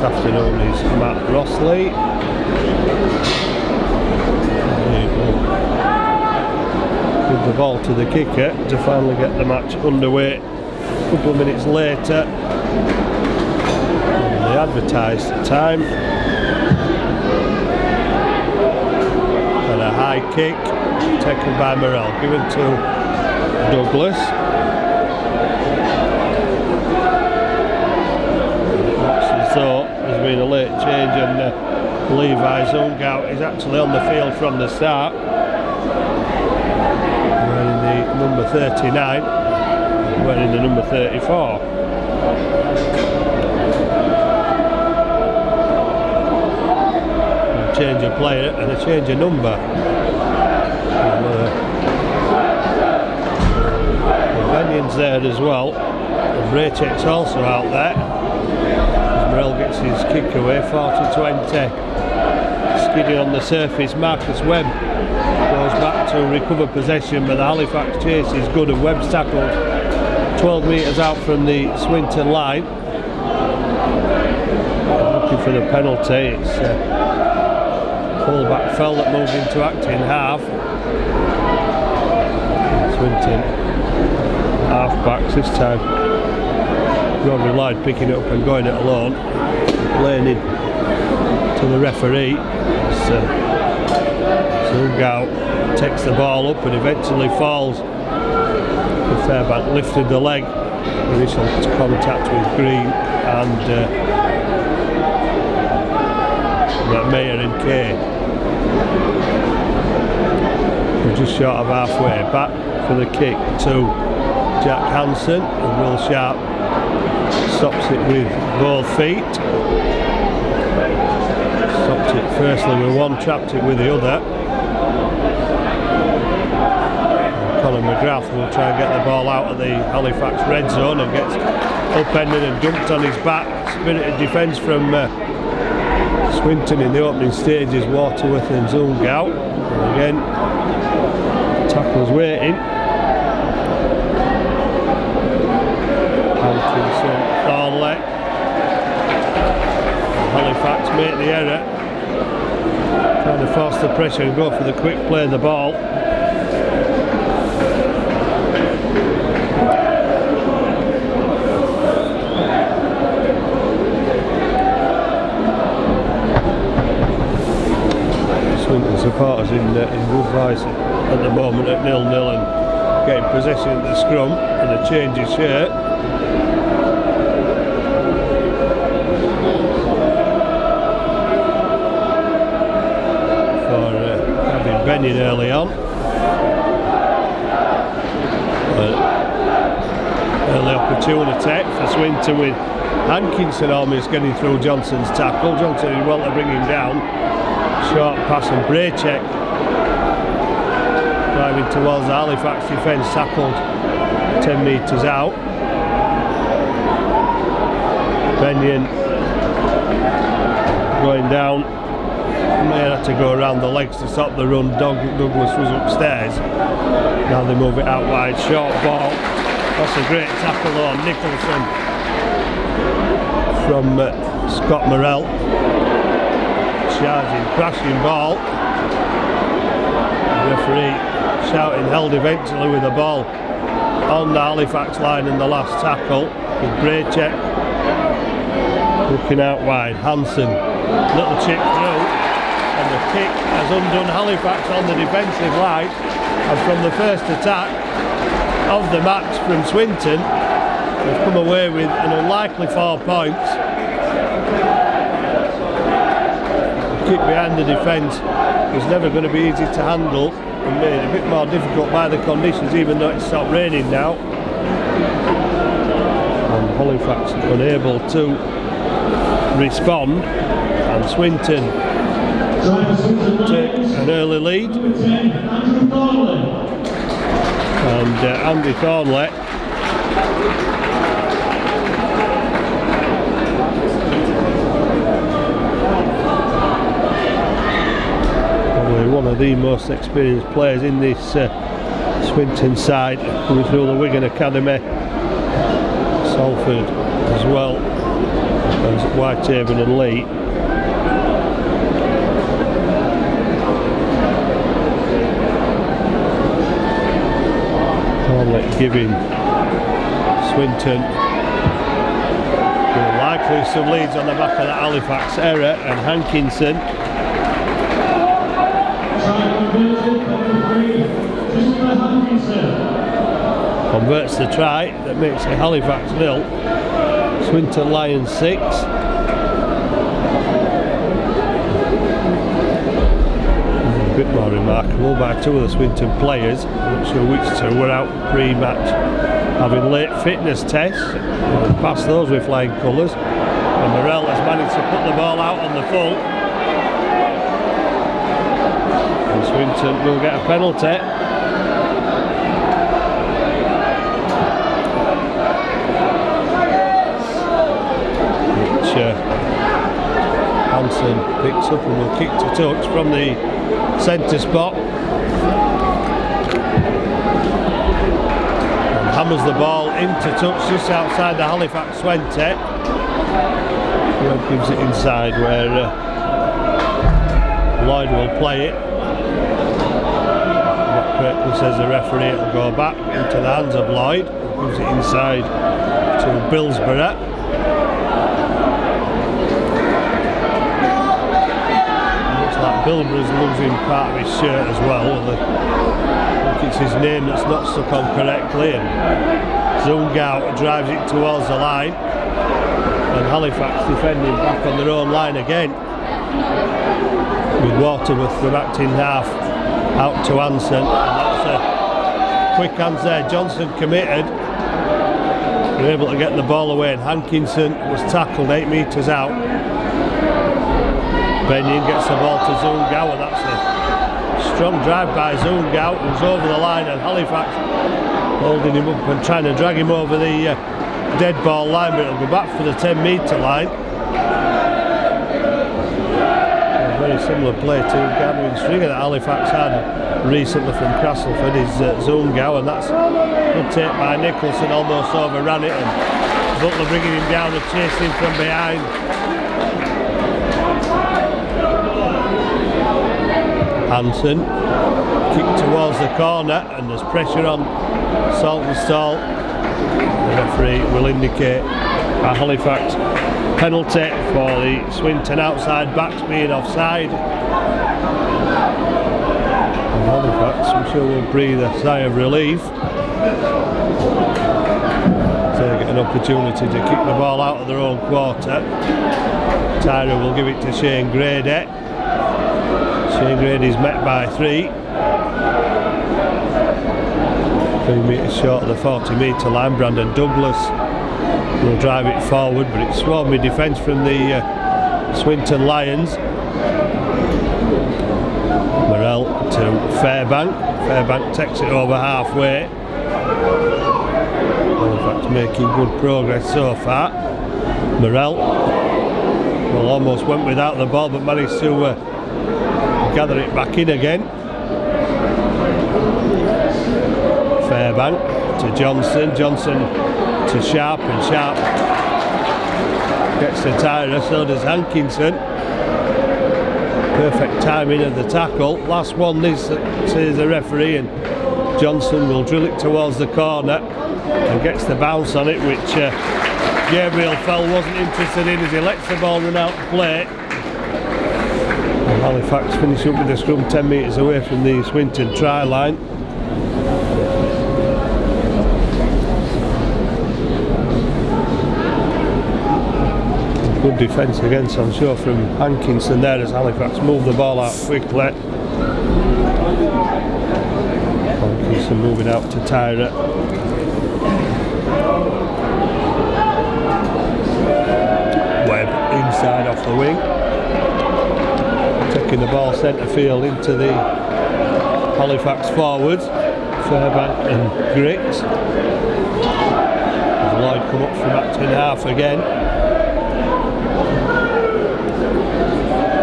this afternoon is Matt Rossley. There you go. Give the ball to the kicker to finally get the match underway. A couple of minutes later, the advertised time, and a high kick taken by Morrell, given to Douglas. So there's been a late change, and Levi Zungout is actually on the field from the start, wearing the number 39, wearing the number 34. A change of player and a change of number. Benion's there as well, and Braycheck's also out there. Morrell gets his kick away, 40-20. Skidding on the surface, Marcus Webb goes back to recover possession, but the Halifax chase is good, and Webb's tackled 12 metres out from the Swinton line. Looking for the penalty. It's full-back fell that moved into acting half. Swinton half-backs this time. Rodney Lloyd picking it up and going it alone, playing in to the referee. Zungout takes the ball up and eventually falls. Fairbank lifted the leg, initial contact with Green and Mayer and Kay. We're just short of halfway. Back for the kick to Jack Hansen, and Will Sharp stops it with both feet. Stopped it firstly with one, trapped it with the other. And Colin McGrath will try and get the ball out of the Halifax red zone, and gets upended and dumped on his back. Spirited defence from Swinton in the opening stages, Waterworth and Zungout. And again, tackle's waiting. Thornley. Halifax make the error, trying to force the pressure and go for the quick play of the ball. Swinton supporters in good voice at the moment at 0-0 and getting possession at the scrum, and a change of shirt. Benion early on. Early opportunity for Swinton, with Hankinson almost getting through Johnson's tackle. Johnson is well to bring him down. Short pass, and Braycheck driving towards the Halifax defence, tackled 10 metres out. Benion going down. May have to go around the legs to stop the run. Douglas was upstairs. Now they move it out wide. Short ball. That's a great tackle on Nicholson from Scott Morrell. Charging, crashing ball. The referee shouting, held eventually with the ball on the Halifax line in the last tackle. With Braycheck looking out wide. Hansen, little chip through. And the kick has undone Halifax on the defensive line, and from the first attack of the match from Swinton, they've come away with an unlikely 4 points. The kick behind the defence was never going to be easy to handle, and made a bit more difficult by the conditions, even though it's stopped raining now. And Halifax unable to respond, and Swinton take an early lead, and Andy Thornley probably one of the most experienced players in this Swinton side, coming through the Wigan Academy, Salford as well. There's Whitehaven and Lee. Cornlett giving Swinton likely some leads on the back of that Halifax error, and Hankinson converts the try that makes it Halifax 0, Swinton Lions 6. A bit more remarkable by two of the Swinton players, I'm not sure which two, were out pre-match having late fitness tests, passed those with flying colours, and Morell has managed to put the ball out on the full, and Swinton will get a penalty. Which Hanson picks up and will kick to touch from the centre spot. Hammers the ball into touch just outside the Halifax 20. Gives it inside where Lloyd will play it. What correctly says the referee, it'll go back into the hands of Lloyd. Gives it inside to Billsborough. Looks like Billsborough's losing part of his shirt as well. It's his name that's not stuck on correctly, and Zungau drives it towards the line, and Halifax defending back on their own line again, with Waterworth from acting half out to Hanson, and that's a quick hands there. Johnson committed, they're able to get the ball away, and Hankinson was tackled 8 metres out. Benyon gets the ball to Zungau, and that's a strong drive by Zungau, who's over the line, and Halifax holding him up and trying to drag him over the dead ball line, but it'll go back for the 10 metre line. A very similar play to Gathering Stringer that Halifax had recently from Castleford is Zungau, and that's a good take by Nicholson, almost overran it, and Butler bringing him down and chasing him from behind. Hanson kicked towards the corner, and there's pressure on Saltonstall. The referee will indicate a Halifax penalty for the Swinton outside backs being offside. And Halifax, I'm sure, will breathe a sigh of relief. They get an opportunity to kick the ball out of their own quarter. Tyra will give it to Shane Grady. Shane Grady's met by 3. 3 metres short of the 40 metre line. Brandon Douglas will drive it forward, but it's swarmy defence from the Swinton Lions. Morell to Fairbank. Fairbank takes it over halfway. In fact, making good progress so far. Morell, well, almost went without the ball, but managed to gather it back in again. Fairbank to Johnson, Johnson to Sharp, and Sharp gets the Tyra, so does Hankinson. Perfect timing of the tackle. Last one this, says the referee, and Johnson will drill it towards the corner and gets the bounce on it, which Gabriel Fell wasn't interested in as he lets the ball run out of play. Halifax finish up with the scrum 10 metres away from the Swinton try line. Good defence again, so I'm sure, from Hankinson there as Halifax move the ball out quickly. Hankinson moving out to Tyra. Webb inside off the wing. Taking the ball centre field into the Halifax forwards, Fairbank and Griggs. As Lloyd come up from acting half again.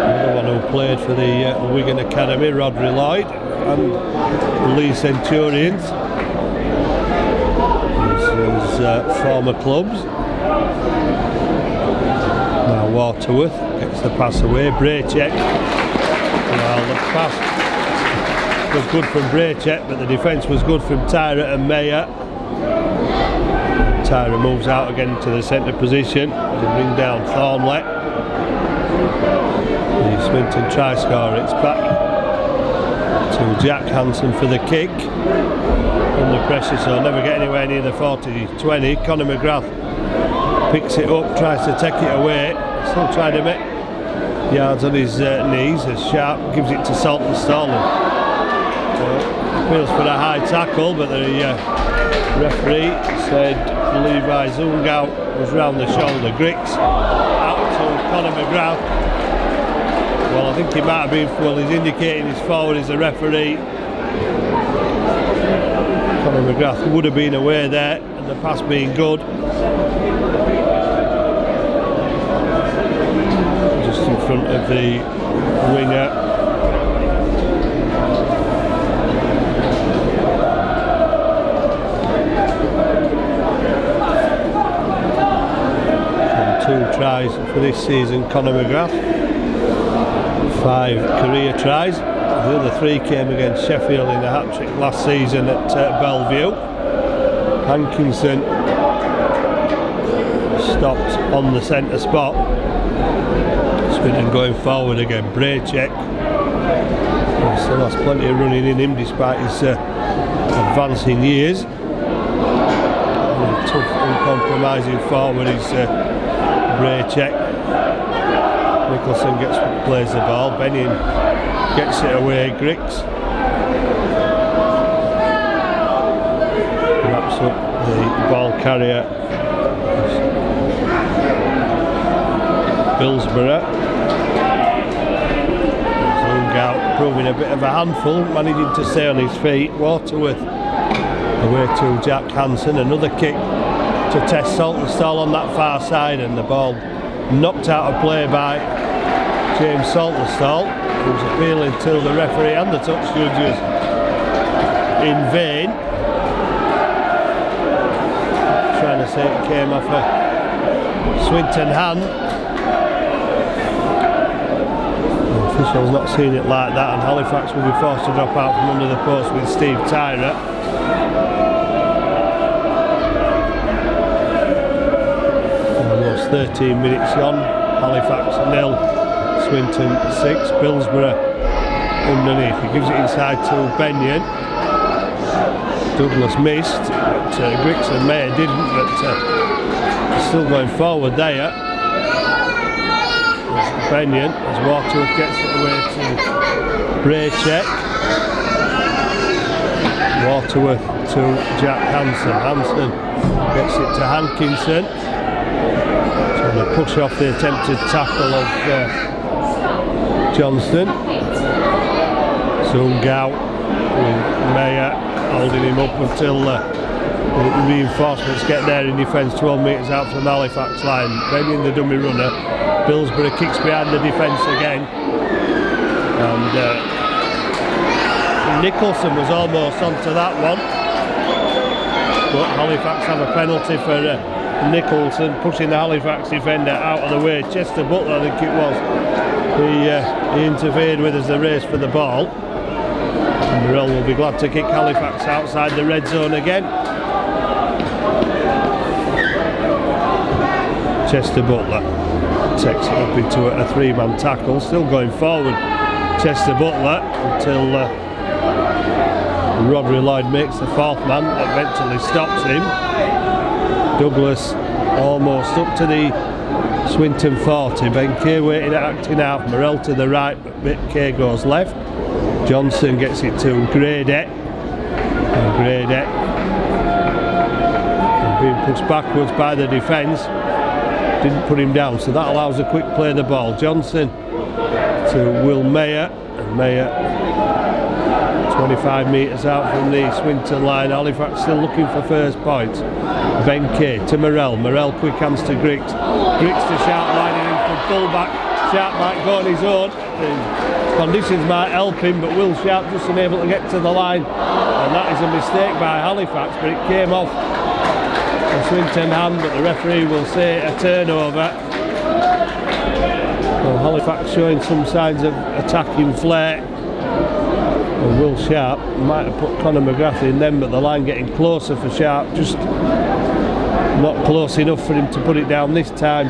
Another one who played for the Wigan Academy, Rodri Lloyd, and the Lee Centurions. This is former clubs. Now Waterworth gets the pass away. Braycheck. Well, the pass was good from Braycheck, but the defence was good from Tyra and Mayer. Tyra moves out again to the centre position to bring down Thornley. The Swinton try scorer. It's back to Jack Hansen for the kick. Under pressure, so never get anywhere near the 40-20. Conor McGrath picks it up, tries to take it away. Still trying to make yards on his knees as Sharp gives it to Saltonstall. Appeals for a high tackle, but the referee said Levi Zungau was round the shoulder. Griggs out to Conor McGrath. Well, I think he might have been, well, he's indicating his forward is the referee. Conor McGrath would have been away there, and the pass being good. Just in front of the winger. And 2 tries for this season, Conor McGrath. 5 career tries. The other 3 came against Sheffield in a hat-trick last season at Bellevue. Hankinson stopped on the centre spot. Swinton going forward again. Braycheck still has plenty of running in him despite his advancing years. Tough, uncompromising forward is Braycheck. Nicholson plays the ball. Benyon gets it away. Griggs wraps up the ball carrier. Hillsborough. Zungau proving a bit of a handful, managing to stay on his feet. Waterworth away to Jack Hansen. Another kick to test Saltonstall on that far side, and the ball knocked out of play by James Saltonstall, who's appealing to the referee and the touch judges in vain. Trying to say it came off a Swinton hand. The official's not seen it like that, and Halifax will be forced to drop out from under the post with Steve Tyra. Almost 13 minutes gone. Halifax 0, Swinton 6. Hillsborough underneath. He gives it inside to Benyon. Douglas missed, but Griggs and Mayer didn't, but still going forward there. Benyon, as Waterworth gets it away to Braycheck. Waterworth to Jack Hansen. Hansen gets it to Hankinson. Trying to push off the attempted tackle of Johnston. Zungau with Mayer holding him up until the reinforcements get there in defence 12 metres out from the Halifax line. Benyon the dummy runner. Hillsborough kicks behind the defence again. And Nicholson was almost onto that one. But Halifax have a penalty for Nicholson pushing the Halifax defender out of the way. Chester Butler, I think it was, he interfered with as they raced for the ball. And Morrell will be glad to kick Halifax outside the red zone again. Chester Butler takes it up into a 3-man tackle, still going forward. Chester Butler until Rodri Lloyd makes the 4th man, eventually stops him. Douglas almost up to the Swinton 40. Ben Kay waiting at acting half. Morrell to the right, but Kay goes left. Johnson gets it to Grady. And Grady being pushed backwards by the defence. Didn't put him down, so that allows a quick play of the ball. Johnson to Will Mayer, and Mayer 25 metres out from the Swinton line. Halifax still looking for first points. Ben Kay to Morrell. Morrell quick hands to Griggs. Griggs to Sharp lining in from full-back. Sharp might go on his own. The conditions might help him, but Will Sharp just unable to get to the line. And that is a mistake by Halifax, but it came off the Swinton hand, but the referee will say a turnover. Halifax showing some signs of attacking flair. And Will Sharp might have put Conor McGrath in then, but the line getting closer for Sharp, just not close enough for him to put it down this time.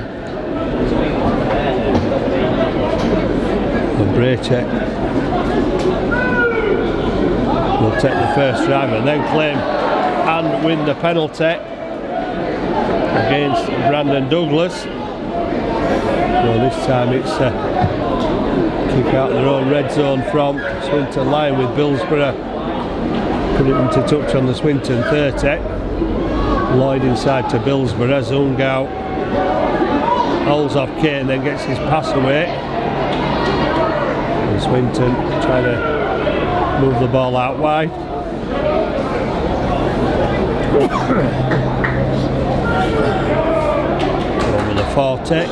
And Braycheck will take the first drive and then claim and win the penalty against Brandon Douglas. Well, this time it's kick out their own red zone from Swinton line, with Billsborough putting it into touch on the Swinton 30. Lloyd inside to Billsborough. Zungau holds off Kane, then gets his pass away. And Swinton trying to move the ball out wide. Over the 40.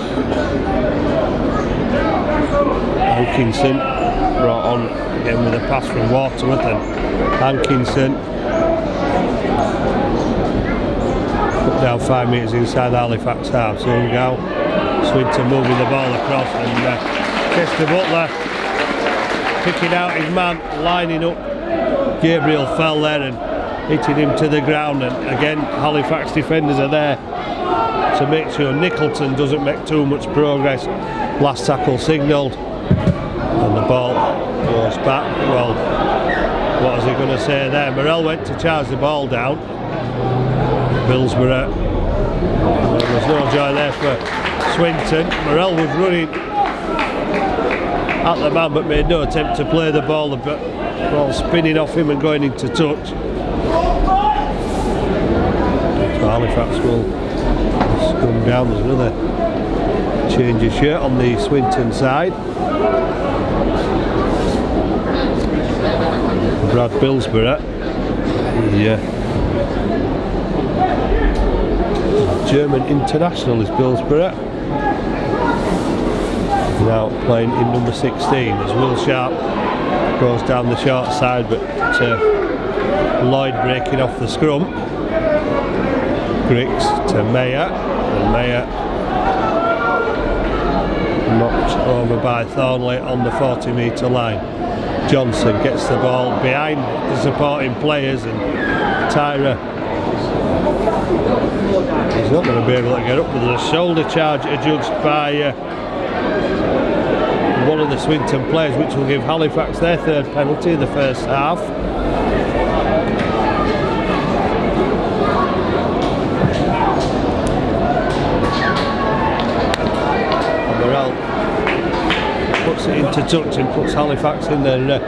Hankinson brought on again with a pass from Waterworth, and Hankinson put down 5 metres inside Halifax half. Zungau, Swinton moving the ball across, and Chester Butler picking out his man, lining up. Gabriel fell there and hitting him to the ground, and again Halifax defenders are there to make sure Nicholton doesn't make too much progress. Last tackle signalled, and the ball goes back. Well, what was he going to say there? Morell went to charge the ball down. Billsborough, there was no joy there for Swinton. Morell was running at the man but made no attempt to play the ball. The ball spinning off him and going into touch. So Halifax will scrum down. There's another change of shirt on the Swinton side. Brad Billsborough, German international is Billsborough, now playing in number 16 as Will Sharp goes down the short side, but Lloyd breaking off the scrum. Griggs to Mayer, and Mayer knocked over by Thornley on the 40 metre line. Johnson gets the ball behind the supporting players, and Tyra, he's not going to be able to get up, with a shoulder charge adjudged by one of the Swinton players, which will give Halifax their third penalty in the first half. Morell puts it into touch and puts Halifax in their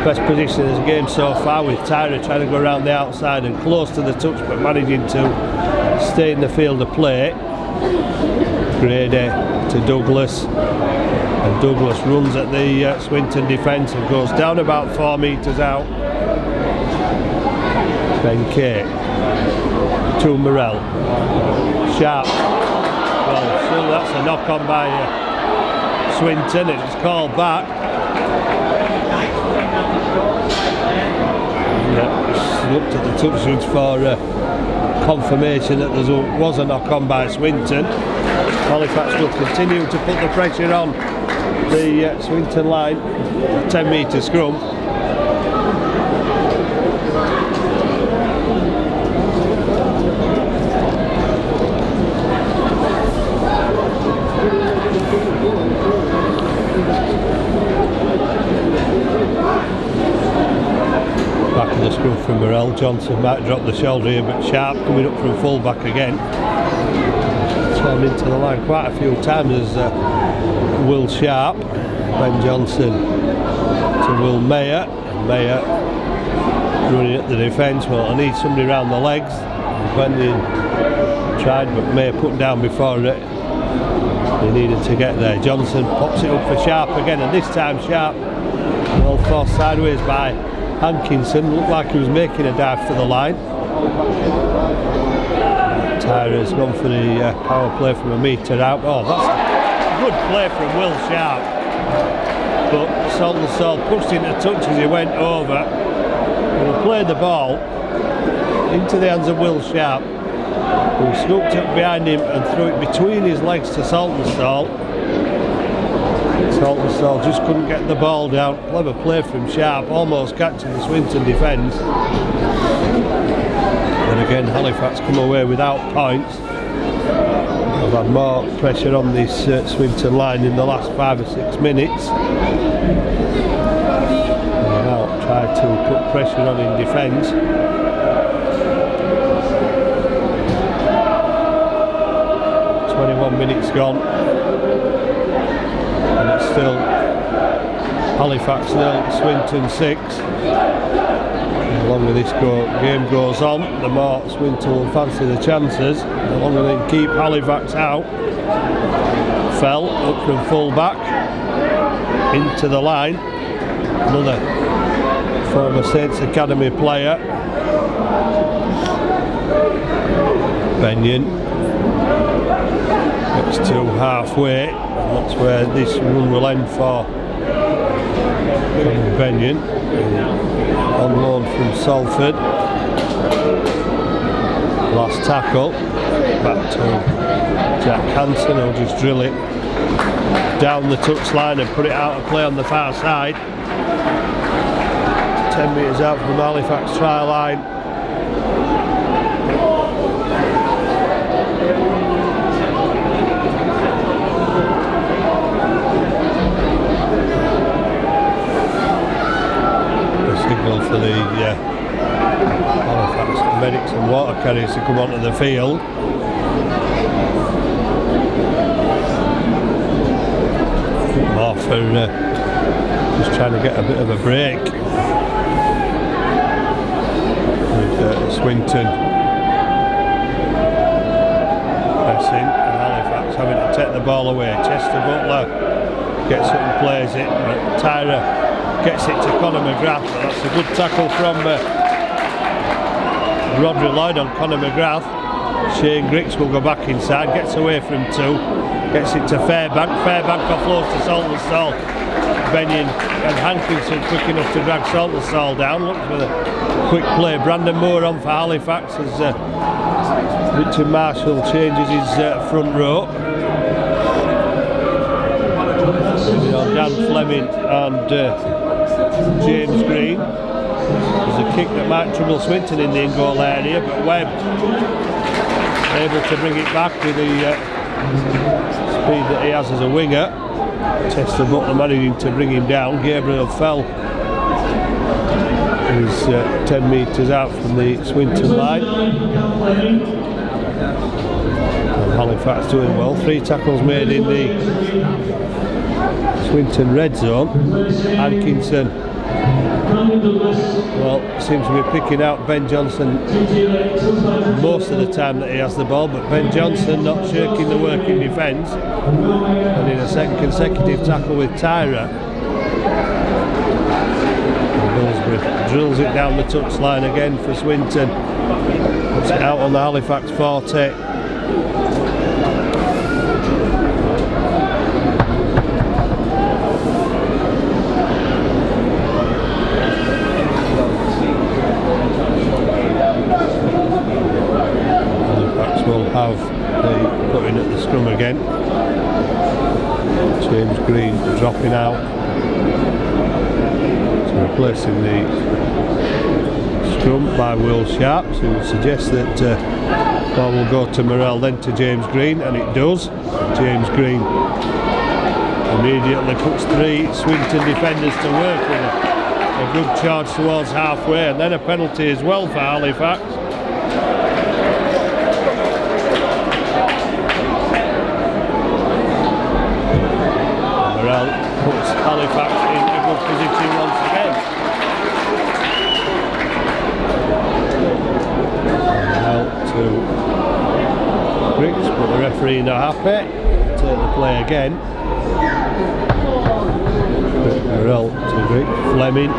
best position as a game so far, with Tyra trying to go around the outside and close to the touch but managing to stay in the field of play. Grady to Douglas, and Douglas runs at the Swinton defence and goes down about 4 metres out. Ben Kay to Morell. Sharp. Well, so that's a knock on by Swinton, and it's called back. Looked at the touch for confirmation that there was a knock on by Swinton. Halifax will continue to put the pressure on the Swinton line, 10 metre scrum. Back of the scrum from Morell. Johnson might drop the shoulder here, but Sharp coming up from full back again. Turned into the line quite a few times as Will Sharp. Ben Johnson to Will Mayer. Mayer running at the defence. Well, I need somebody round the legs. Bending tried, but Mayer put down before he needed to get there. Johnson pops it up for Sharp again, and this time Sharp well forced sideways by Hankinson. Looked like he was making a dive for the line. Tyra's gone for the power play from a metre out. Oh, that's a good play from Will Sharp. But Saltonstall pushed into touch as he went over. He played the ball into the hands of Will Sharp, who scooped up behind him and threw it between his legs to Saltonstall. Saltonstall just couldn't get the ball down. Clever play from Sharp, almost catching the Swinton defence. And again, Halifax come away without points. I've had more pressure on this Swinton line in the last 5 or 6 minutes. And now try to put pressure on in defence. Minutes gone, and it's still Halifax 0, Swinton 6. The longer this game goes on, the more Swinton will fancy the chances. The longer they can keep Halifax out. Fell up from full back into the line. Another former Saints Academy player, Benyon. Gets to halfway, and that's where this run will end for Benyon, on loan from Salford. Last tackle, back to Jack Hansen, who'll just drill it down the touchline and put it out of play on the far side. 10 metres out from the Halifax try line. For the Halifax medics and water carriers to come onto the field. More for just trying to get a bit of a break with Swinton pressing and Halifax having to take the ball away. Chester Butler gets up and plays it, but Tyra gets it to Conor McGrath. That's a good tackle from Rodri Lloyd on Conor McGrath. Shane Griggs will go back inside, gets away from 2, gets it to Fairbank. Fairbank offloads to Saltonstall. Benyon and Hankinson quick enough to drag Saltonstall down. Looks for the quick play. Brandon Moore on for Halifax as Richard Marshall changes his front row. Dan Fleming and James Green. There's a kick that might trouble Swinton in the in-goal area, but Webb able to bring it back with the speed that he has as a winger. Chester Butler managing to bring him down. Gabriel Fell is 10 metres out from the Swinton line. And Halifax doing well. 3 tackles made in the Swinton red zone. Hankinson, well, seems to be picking out Ben Johnson most of the time that he has the ball, but Ben Johnson not shirking the work in defence, and in a second consecutive tackle with Tyra. Millsbury drills it down the touchline again for Swinton, puts it out on the Halifax 40. Have the putting at the scrum again. James Green dropping out, so replacing the scrum by Will Sharp, who would suggest that ball will go to Morrell, then to James Green, and it does. James Green immediately puts 3 Swinton defenders to work with a good charge towards halfway, and then a penalty as well for Halifax. Puts Halifax in a good position once again. Now to Griggs, but the referee not happy. Take the play again. Morrell to Griggs. Fleming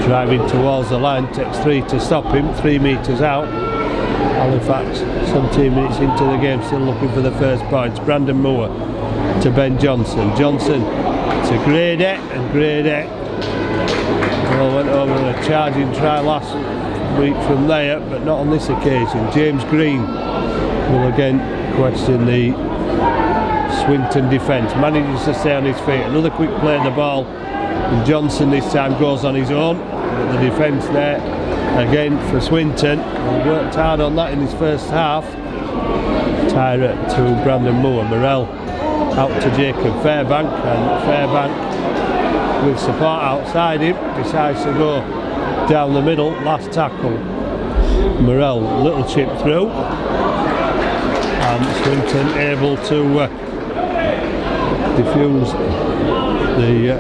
driving towards the line, takes 3 to stop him, 3 metres out. Halifax 17 minutes into the game, still looking for the first points. Brandon Moore to Ben Johnson. Johnson to Grady, and Grady well, went over on a charging try last week from there, but not on this occasion. James Green will again question the Swinton defence, manages to stay on his feet. Another quick play of the ball, and Johnson this time goes on his own. But the defence there again for Swinton. He worked hard on that in his first half. Tyra to Brandon Moore. Morell out to Jacob Fairbank, and Fairbank with support outside him decides to go down the middle. Last tackle. Morell, little chip through, and Swinton able to diffuse the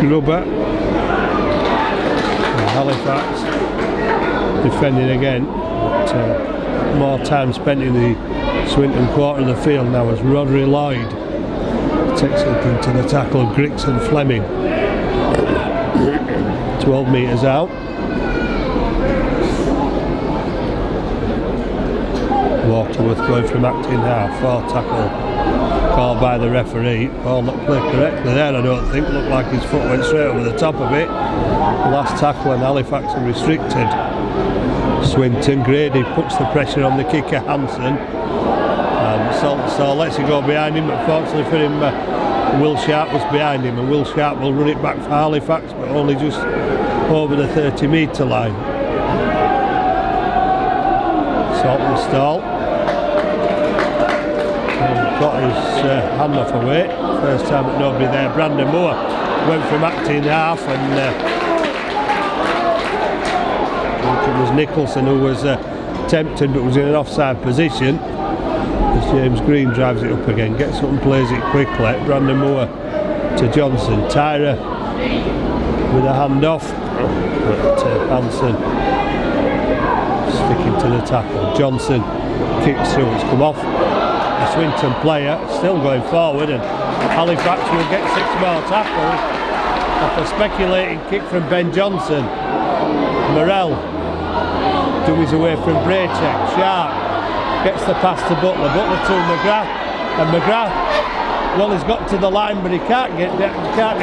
grubber. And Halifax defending again, but more time spent in the Swinton quarter of the field now as Rodri Lloyd takes it into the tackle of Grigson Fleming. 12 metres out. Waterworth going from acting half. Foul tackle called by the referee. Ball not played correctly there, I don't think. Looked like his foot went straight over the top of it. Last tackle, and Halifax are restricted. Swinton, Grady puts the pressure on the kicker Hansen, and so lets it go behind him. Unfortunately for him, Will Sharp was behind him, and Will Sharp will run it back for Halifax, but only just over the 30 metre line. Saltonstall got his hand off away. First time that nobody there. Brandon Moore went from acting half, and I think it was Nicholson who was tempted but was in an offside position. As James Green drives it up again, gets up and plays it quickly. Brandon Moore to Johnson. Tyra with a hand off, but Hansen sticking to the tackle. Johnson kicks through, it's come off. A Swinton player still going forward, and Halifax will get 6 more tackles off a speculating kick from Ben Johnson. Morell dummies away from Braycheck. Sharp gets the pass to Butler. Butler to McGrath, and McGrath, well, he's got to the line, but he can't get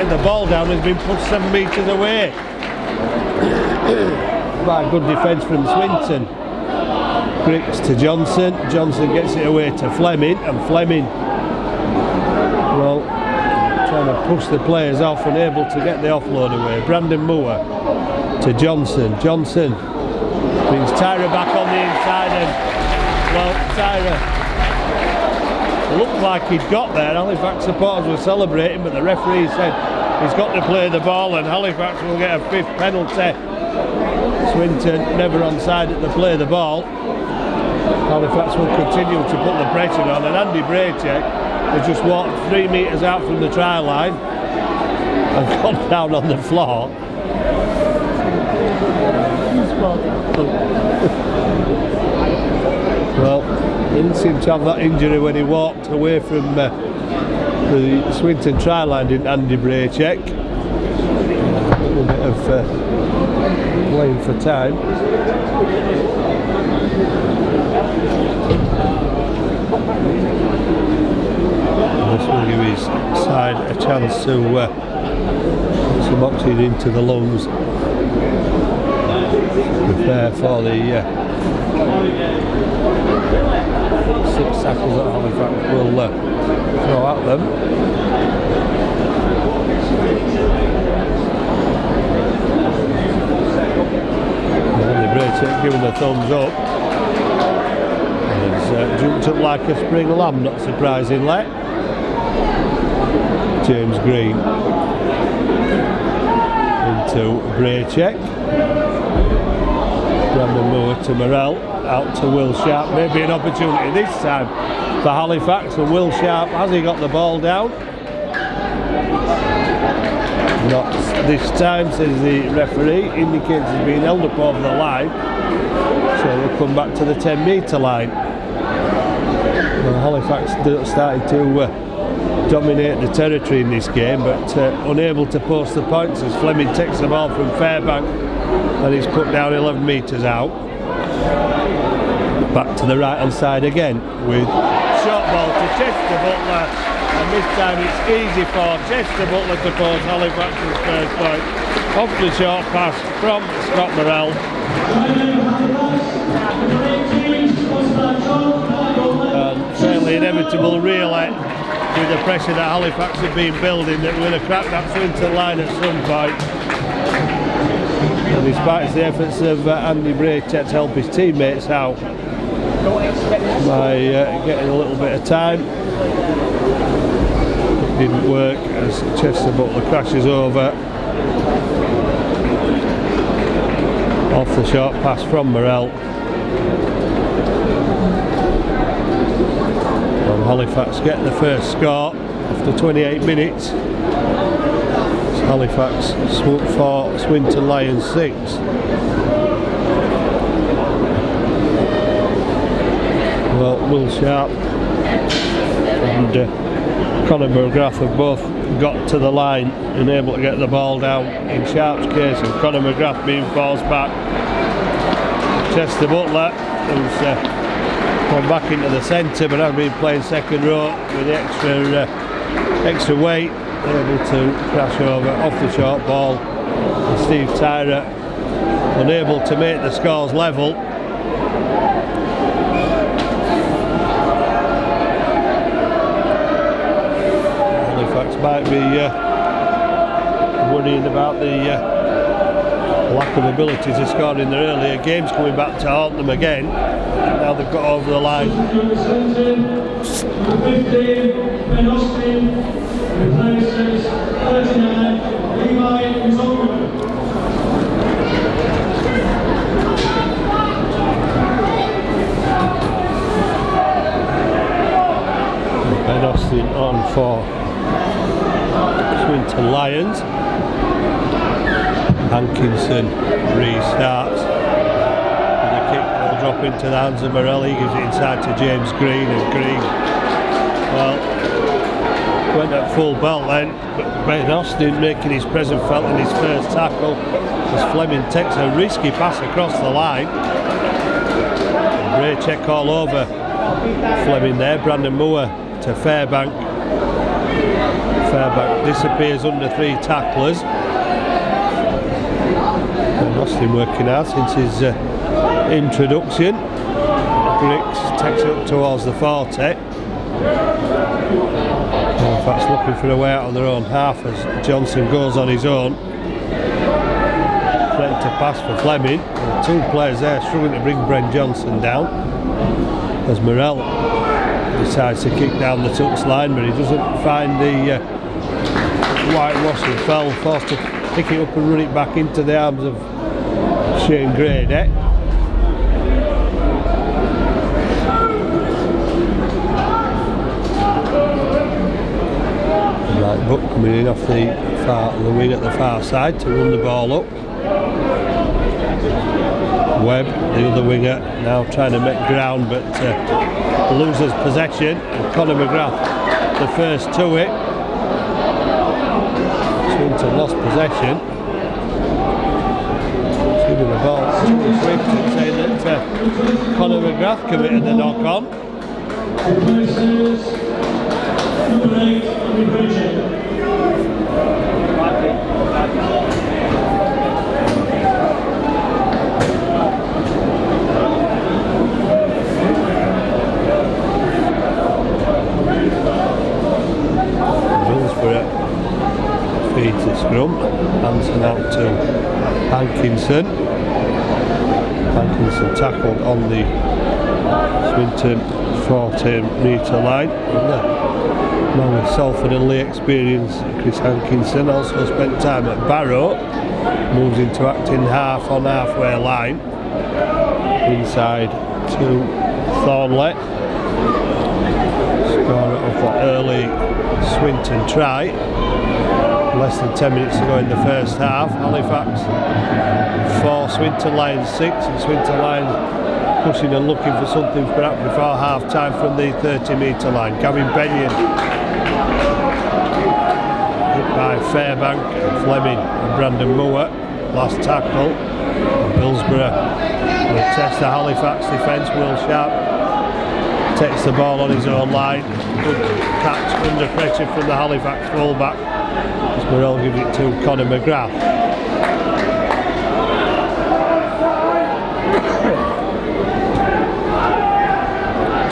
the ball down. He's been pushed 7 metres away. Quite good defence from Swinton. Griggs to Johnson. Johnson gets it away to Fleming, and Fleming, well, trying to push the players off and able to get the offload away. Brandon Moore to Johnson. Johnson brings Tyra back on the inside, and well, Tyra looked like he'd got there. Halifax supporters were celebrating, but the referee said he's got to play the ball, and Halifax will get a 5th penalty. Swinton never onside at the play of the ball. Halifax will continue to put the pressure on, and Andy Braycheck has just walked 3 metres out from the try line and gone down on the floor. Well, he didn't seem to have that injury when he walked away from the Swinton try line, didn't Andy Braycheck? A little bit of playing for time. This will give his side a chance to put some oxygen into the lungs, prepare for the 6 tackles that Halifax will throw at them. Andy Braycheck giving a thumbs up. He's jumped up like a spring lamb, not surprisingly. James Green into Braycheck. Brandon Moore to Morell, out to Will Sharp. Maybe an opportunity this time for Halifax, and Will Sharp, has he got the ball down? Not this time, says the referee. Indicates he's been held up over the line, so we'll come back to the 10 metre line. Well, Halifax started to dominate the territory in this game, but unable to post the points as Fleming takes the ball from Fairbank and he's put down 11 metres out. Back to the right hand side again with short ball to Chester Butler, and this time it's easy for Chester Butler to post Halifax's first point off the short pass from Scott Morell. And fairly inevitable really with the pressure that Halifax have been building, that we're going to crack that Swinton line at some point. And despite the efforts of Andy Braychett to help his teammates out by getting a little bit of time, it didn't work as Chester Butler crashes over. Off the short pass from Morrell. And Halifax get the first score after 28 minutes. It's Halifax 4, Swinton Lions 6. Well, Will Sharp and Conor McGrath have both got to the line and able to get the ball down in Sharp's case, and Conor McGrath being forced back. Chester Butler, who's gone back into the centre but has been playing second row with the extra weight, able to crash over off the short ball. And Steve Tyra unable to make the scores level. Halifax might be worrying about the lack of ability to score in their earlier games coming back to haunt them again. Now they've got over the line. Ben Austin on for Swinton Lions. Hankinson restarts with a kick that will drop into the hands of Morrell. He gives it inside to James Green, and Green, well, went at full belt then, but Ben Austin making his presence felt in his first tackle as Fleming takes a risky pass across the line. Braychett all over Fleming there. Brandon Moore to Fairbank. Fairbank disappears under 3 tacklers. Austin working hard since his introduction. Griggs takes it up towards the 40. Halifax looking for a way out on their own half as Johnson goes on his own. Threatened to pass for Fleming. And 2 players there struggling to bring Brent Johnson down as Morrell decides to kick down the Tucks line, but he doesn't find the whitewash and fell, forced to pick it up and run it back into the arms of Shane Grady. Right, Buck coming in off the wing at the far side to run the ball up. Webb, the other winger, now trying to make ground, but loses possession. And Conor McGrath, the first to it. Swinton lost possession. Giving the ball to Swinton, saying that Conor McGrath committed the knock on. Feeds the scrum, Hanson out to Hankinson. Hankinson tackled on the Swinton 14-metre line. Man with Salford and Lee experience, Chris Hankinson also spent time at Barrow, moves into acting half on halfway line. Inside to Thornley. Scorer of the early Swinton try. Less than 10 minutes to go in the first half. Halifax 4, Swinton Lions 6, and Swinton Lions pushing and looking for something perhaps before half time from the 30-metre line. Gavin Benyon hit by Fairbank, Fleming and Brandon Moore. Last tackle. Hillsborough will test the Halifax defence. Will Sharp takes the ball on his own line. Good catch under pressure from the Halifax fullback. Morrell gives it to Conor McGrath.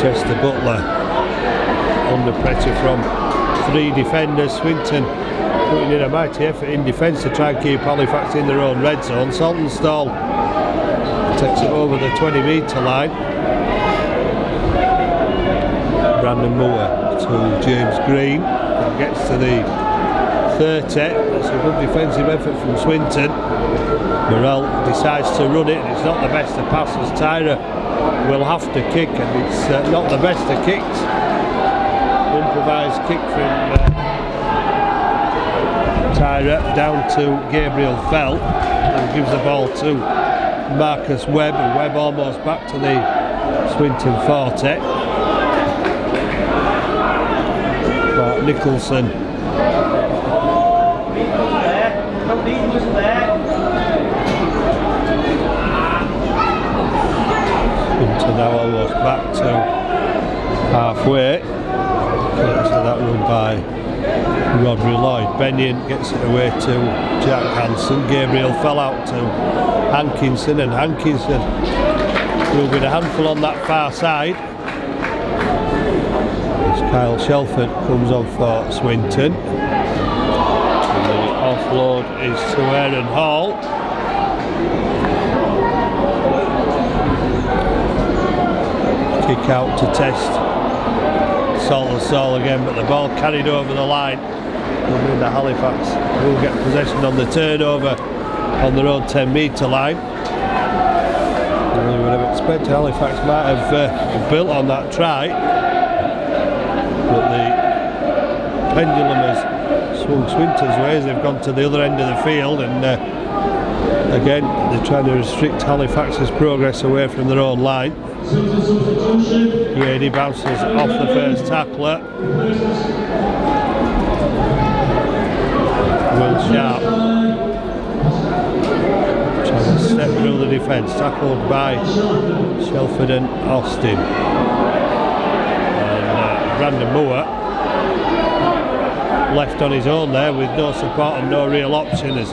Chester Butler under pressure from 3 defenders. Swinton putting in a mighty effort in defence to try and keep Halifax in their own red zone. Saltonstall takes it over the 20-metre line. Brandon Moore to James Green, and gets to the 30. That's a good defensive effort from Swinton. Morrell decides to run it, and it's not the best of passes. Tyra will have to kick, and it's not the best of kicks. Improvised kick from Tyra down to Gabriel Fell, and gives the ball to Marcus Webb, and Webb almost back to the Swinton 40. Mark Nicholson into now almost back to halfway. Gets to that run by Rodri Lloyd. Bennion gets it away to Jack Hansen. Gabriel fell out to Hankinson, and Hankinson will be a handful on that far side. As Kyle Shelford comes on for Swinton. And the offload is to Aaron Hall. Kick out to test Saltonstall again, but the ball carried over the line. Will mean that Halifax will get possession on the turnover on their own 10-metre line. I really would have expected Halifax might have built on that try, but the pendulum has swung Swinton's way as they've gone to the other end of the field, and again they're trying to restrict Halifax's progress away from their own line. Grady bounces off the first tackler. Will Sharp trying to step through the defence, tackled by Shelford and Austin. And Brandon Moore left on his own there with no support and no real option, as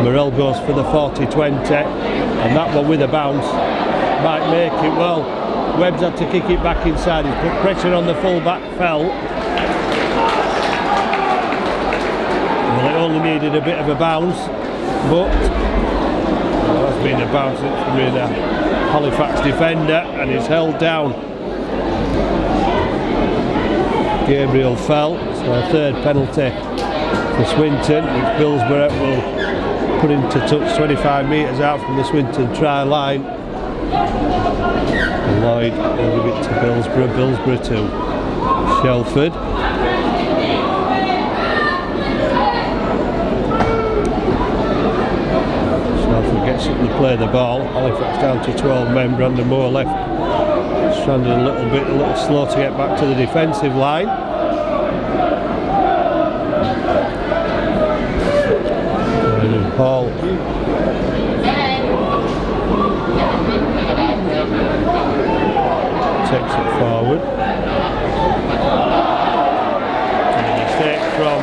Morrell goes for the 40-20, and that one with a bounce might make it. Well, Webb's had to kick it back inside. He's put pressure on the full-back Fell. Well, it only needed a bit of a bounce, but well, that's been a bounce. It's been a Halifax defender, and he's held down. Gabriel Fell, so a third penalty for Swinton, which Billsborough will put into touch 25 metres out from the Swinton try line. Lloyd will give it to Billsborough to Shelford. Shelford gets up and play the ball. Halifax down to 12 men. Brandon Moore left stranded a little slow to get back to the defensive line. And Paul takes it forward. And a mistake from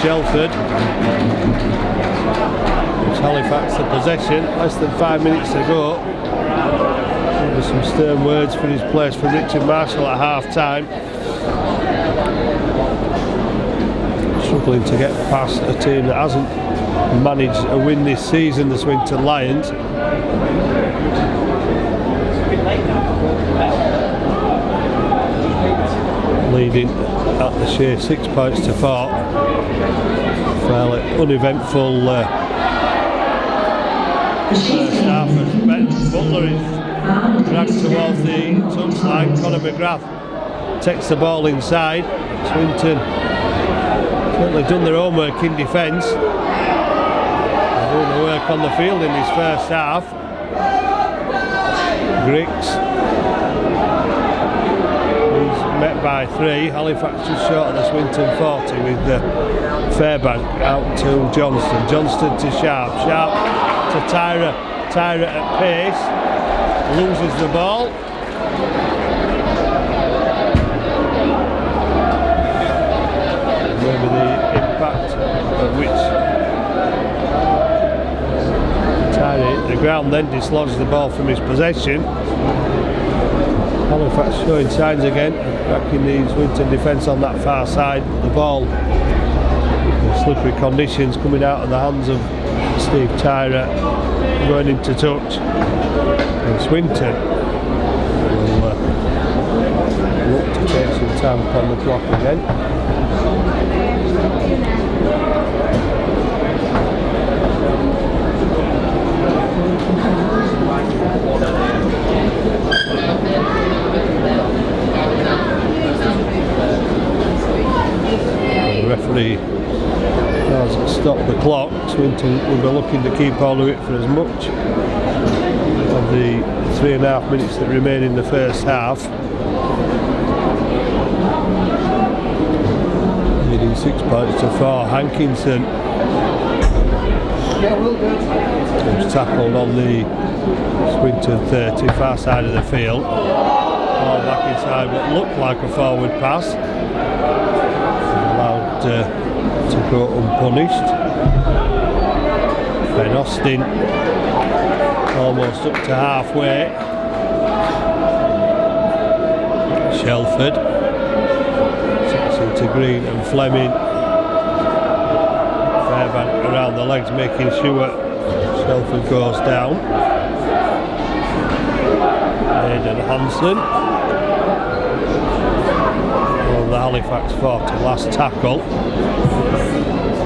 Shelford. It's Halifax the possession. Less than 5 minutes to go. There were some stern words for his place for Richard Marshall at half time. Struggling to get past a team that hasn't managed a win this season, the Swinton Lions. Leading at the share 6 points to 4. Fairly uneventful first half as Butler is dragged towards the touchline. Conor McGrath takes the ball inside. Swinton certainly done their homework in defence. They're doing the work on the field in this first half. Griggs is met by 3. Halifax just short of the Swinton 40 with Fairbank out to Johnston. Johnston to Sharp. Sharp to Tyra. Tyra at pace. Loses the ball. Maybe the impact of which Tyra hit the ground, then dislodged the ball from his possession. Halifax showing signs again, backing the Swinton defence on that far side. The ball, slippery conditions coming out of the hands of Steve Tyra, going into touch. And Swinton will look to take some time upon the clock again. The referee has stopped the clock. Swinton will be looking to keep all of it for as much of the 3.5 minutes that remain in the first half. Leading 6 points to 4. Hankinson was tackled on the Swinton 30, far side of the field. Ball back inside what looked like a forward pass. Allowed to go unpunished. Ben Austin almost up to halfway. Shelford sets into Green and Fleming. Fairbank around the legs, making sure Shelford goes down. Aidan Hansen on the Halifax 40, last tackle.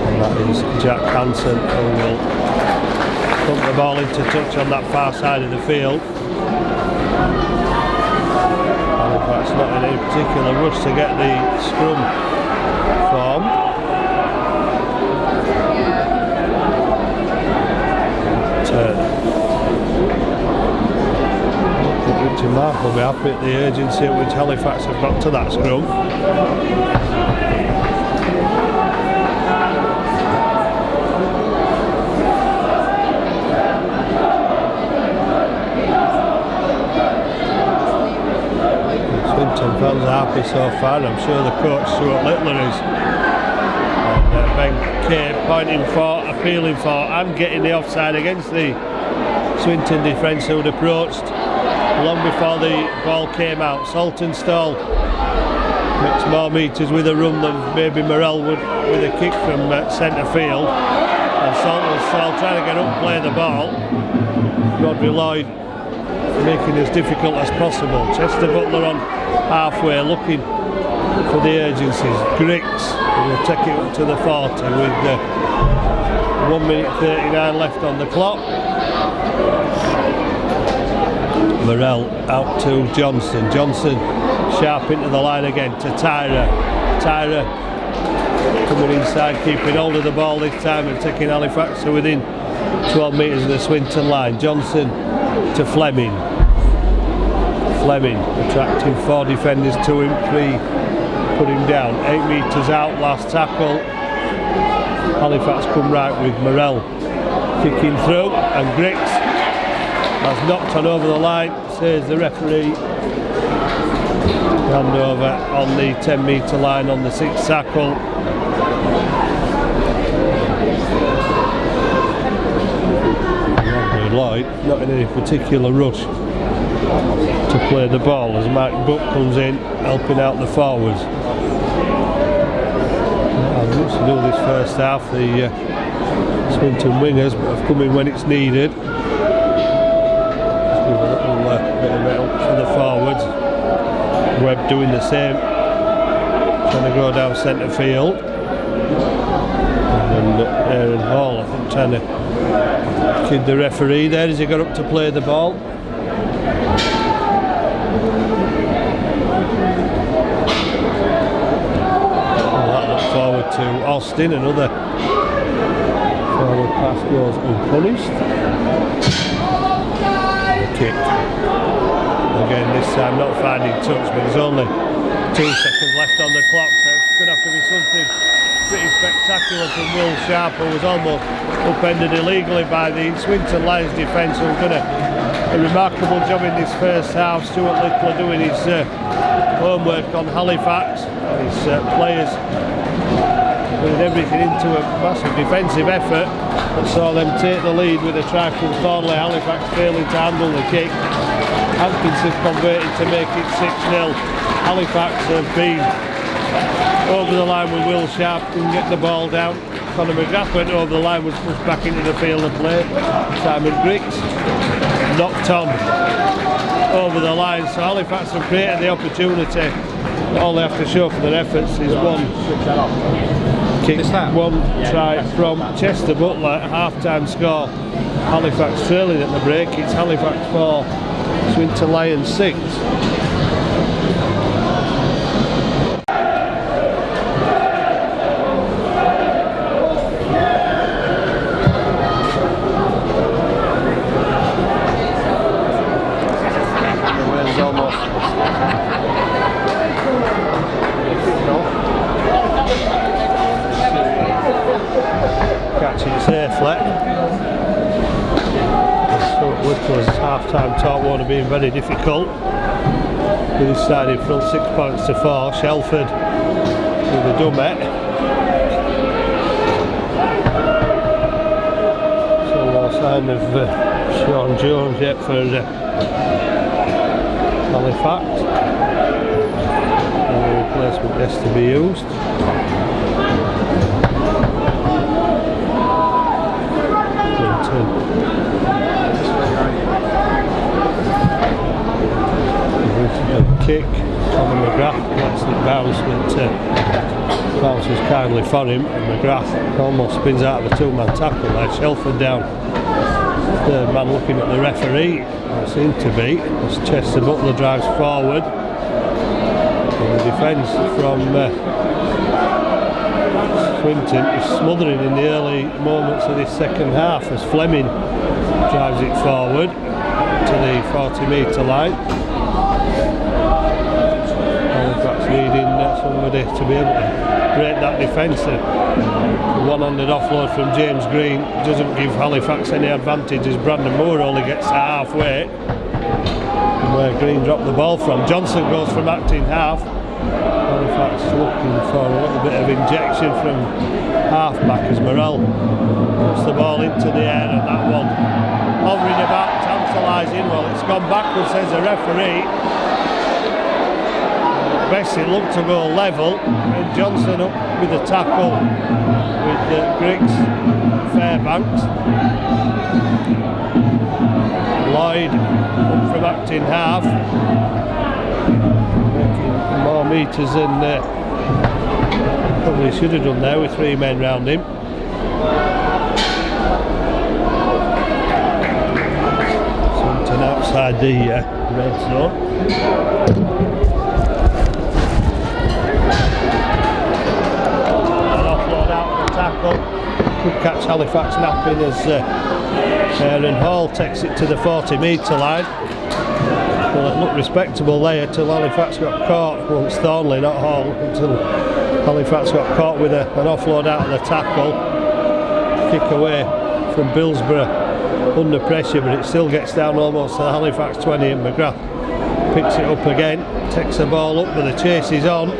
And that is Jack Hansen, who will pump the ball into touch on that far side of the field. Halifax not in any particular rush to get the scrum formed. Richard Mark will be happy at the urgency at which Halifax have got to that scrum. Swinton fans are happy so far. I'm sure the coach Stuart Littler is. And Ben Kay pointing for, appealing for and getting the offside against the Swinton defence who had approached long before the ball came out. Saltonstall makes more metres with a run than maybe Morrell would with a kick from centre field. And Saltonstall trying to get up and play the ball. Rodri Lloyd making it as difficult as possible. Chester Butler on halfway looking for the urgencies. Griggs will take it up to the 40 with 1 minute 39 left on the clock. Morrell out to Johnson. Johnson sharp into the line again to Tyra. Tyra coming inside, keeping hold of the ball this time and taking Halifax to within 12 metres of the Swinton line. Johnson to Fleming. Fleming attracting 4 defenders to him, 3 put him down. 8 metres out, last tackle. Halifax come right with Morrell kicking through, and Griggs has knocked on over the line, says the referee. Hand over on the 10 metre line on the 6th tackle. Lloyd not in any particular rush to play the ball as Mike Buck comes in helping out the forwards. Looks to do this first half. The Swinton wingers have come in when it's needed. Give a little bit of help for the forwards. Webb doing the same, trying to go down centre field. And Aaron Hall, I think, trying to kid the referee there as he got up to play the ball. Forward to Austin, another forward pass goes unpunished. Kick again, this time not finding touch, but there's only 2 seconds left on the clock, so it's going to have to be something pretty spectacular from Will Sharp, who was almost upended illegally by the Swinton Lions defence, who have done a remarkable job in this first half. Stuart Littler doing his homework on Halifax, and his players putting everything into a massive defensive effort that saw them take the lead with a try from Thornley. Halifax failing to handle the kick. Hankinson converted to make it 6-0. Halifax have been over the line with Will Sharp, couldn't get the ball down. Conor McGrath went over the line, was pushed back into the field of play. Simon Griggs knocked on over the line, so Halifax have created the opportunity. All they have to show for their efforts is one kick, one try from Chester Butler, half-time score. Halifax trailing at the break. It's Halifax 4, Swinton Lions 6. Catching safely. So Whittler's half-time talk won't have been very difficult. With his side in front 6 points to 4. Shelford with a dummy. So no sign of Sean Jones yet for Halifax. No replacement has to be used. Kick, Conor McGrath lets it bounce, but bounces kindly for him, and McGrath almost spins out of a two-man tackle there. Shelford down, third man looking at the referee, it seemed to be, as Chester Butler drives forward. And the defence from Swinton is smothering in the early moments of this second half as Fleming drives it forward to the 40-metre line. Halifax needing somebody to be able to break that defence. The one-handed offload from James Green doesn't give Halifax any advantage as Brandon Moore only gets halfway. And where Green dropped the ball from. Johnson goes from acting half. Halifax looking for a little bit of injection from half-back as Morrell puts the ball into the air, and that one hovering about, tantalising. Well, it's gone backwards, says the referee. At best it looked to go level, and Johnson up with a tackle with Griggs, Fairbanks. Lloyd up from acting half, making more metres than probably should have done there with 3 men round him. Swinton outside the red zone. An offload out of the tackle. Could catch Halifax napping as Aaron Hall takes it to the 40-metre line. Well, it looked respectable there till Halifax got caught. Well, it's Thornley, not Hall, until Halifax got caught with an offload out of the tackle. Kick away from Billsborough under pressure, but it still gets down almost to the Halifax 20, and McGrath picks it up again, takes the ball up, but the chase is on.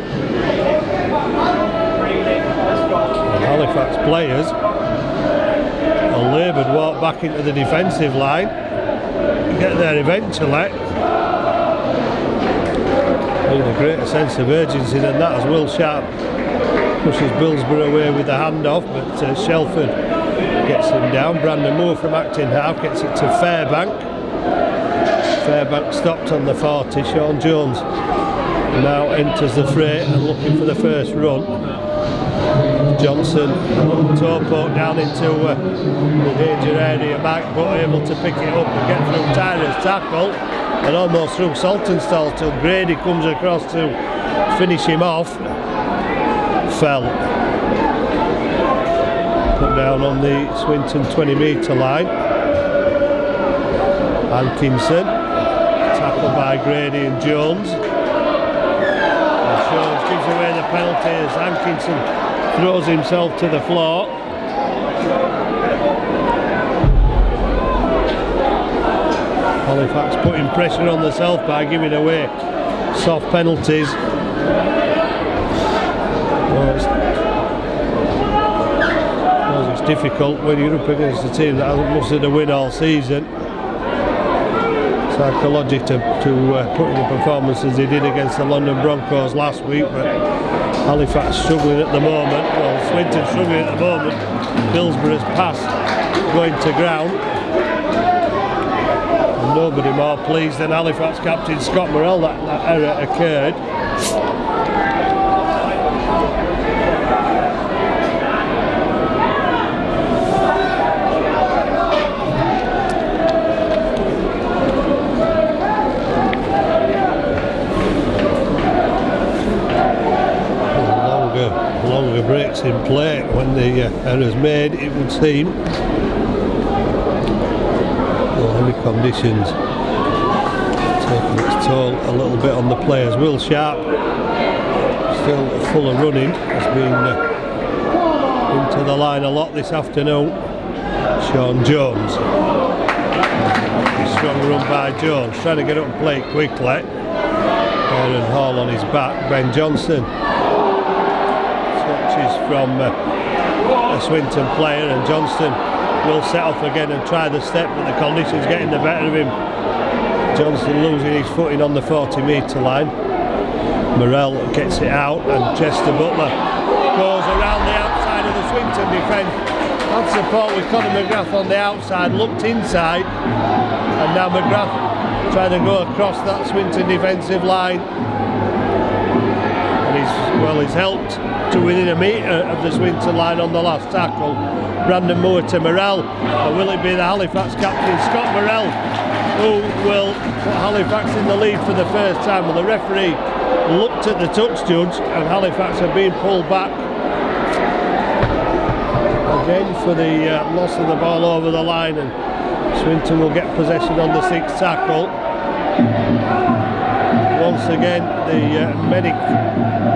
And Halifax players a laboured walk back into the defensive line, get there eventually. Need a greater sense of urgency than that as Will Sharp pushes Billsborough away with the handoff, but Shelford gets him down. Brandon Moore from acting half gets it to Fairbank. Fairbank stopped on the 40. Sean Jones now enters the fray and looking for the first run. Johnson, toe poke down into the danger area, back, but able to pick it up and get through Tyra's tackle and almost through Saltonstall till Grady comes across to finish him off. Fell. Put down on the Swinton 20-metre line. Hankinson, tackled by Grady and Jones. And Jones gives away the penalty as Hankinson throws himself to the floor. Halifax putting pressure on themselves by giving away soft penalties. Well, it's difficult when you're up against a team that hasn't mustered a win all season. psychology to put in the performances they did against the London Broncos last week, but Halifax struggling at the moment. Well, Swinton struggling at the moment. Hillsborough's pass going to ground. And nobody more pleased than Halifax captain Scott Morrell that error occurred. Longer breaks in play when the error's made, it would seem. Well, heavy conditions taking its toll a little bit on the players. Will Sharp, still full of running, has been into the line a lot this afternoon. Sean Jones, strong run by Jones, trying to get up and play it quickly. Aaron Hall on his back. Ben Johnson from a Swinton player, and Johnston will set off again and try the step, but the conditions getting the better of him. Johnston losing his footing on the 40-metre line. Morrell gets it out, and Chester Butler goes around the outside of the Swinton defence. Had support with Conor McGrath on the outside, looked inside, and now McGrath trying to go across that Swinton defensive line. He's helped to within a metre of the Swinton line on the last tackle. Brandon Moore to Morrell, or will it be the Halifax captain Scott Morrell who will put Halifax in the lead for the first time? Well, the referee looked at the touch judge and Halifax have been pulled back again for the loss of the ball over the line, and Swinton will get possession on the 6th tackle. Once again, the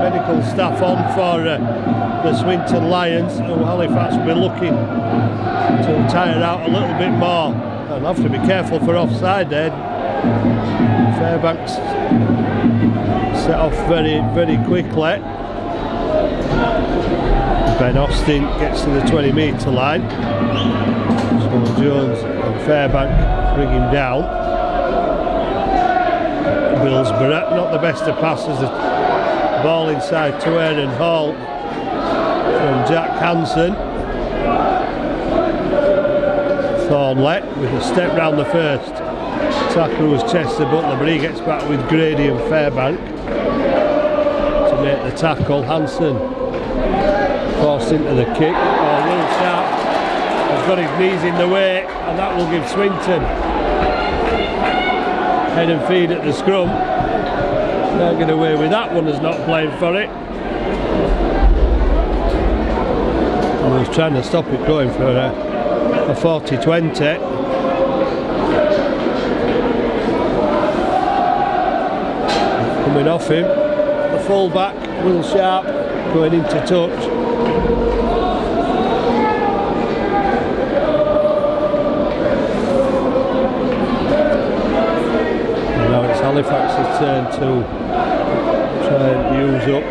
medical staff on for the Swinton Lions, who Halifax will be looking to tire out a little bit more. They'll have to be careful for offside there. Fairbanks set off very, very quickly. Ben Austin gets to the 20-metre line. So Jones and Fairbank bring him down. Hillsborough, not the best of passes. The ball inside to Aaron Hall from Jack Hansen. Thornley with a step round the first. Tackler was Chester Butler, but he gets back with Grady and Fairbank to make the tackle. Hansen forced into the kick. Will Sharp has got his knees in the way, and that will give Swinton head and feed at the scrum. Can't get away with that one as not playing for it. And was trying to stop it going for a 40-20. Coming off him, the full-back, Will Sharp, going into touch. Halifax's turn to try and use up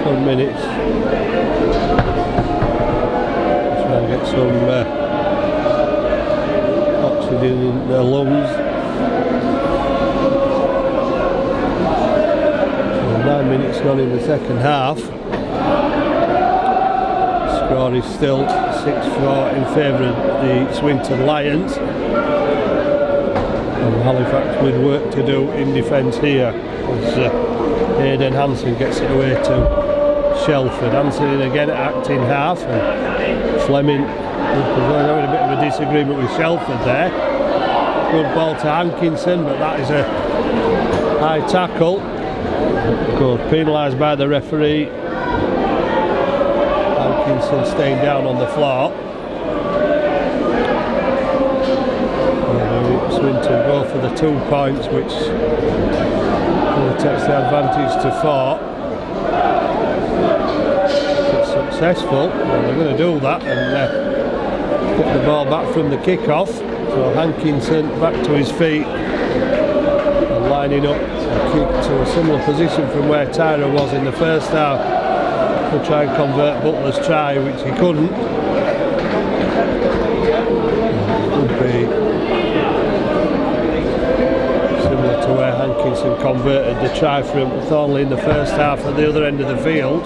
10 minutes. Try and get some oxygen in their lungs. So 9 minutes gone in the second half. Score is still 6-4 in favour of the Swinton Lions. And Halifax with work to do in defence here as Aidan Hansen gets it away to Shelford. Hansen in again at acting half, and Fleming having a bit of a disagreement with Shelford there. Good ball to Hankinson, but that is a high tackle. Good, penalised by the referee. Hankinson staying down on the floor. Swinton go for the 2 points, which takes the advantage to 4. If it's successful, well, they're going to do that and get the ball back from the kickoff. So Hankinson back to his feet and lining up a kick to a similar position from where Tyra was in the first half to try and convert Butler's try, which he couldn't. Hankinson converted the try from Thornley in the first half at the other end of the field.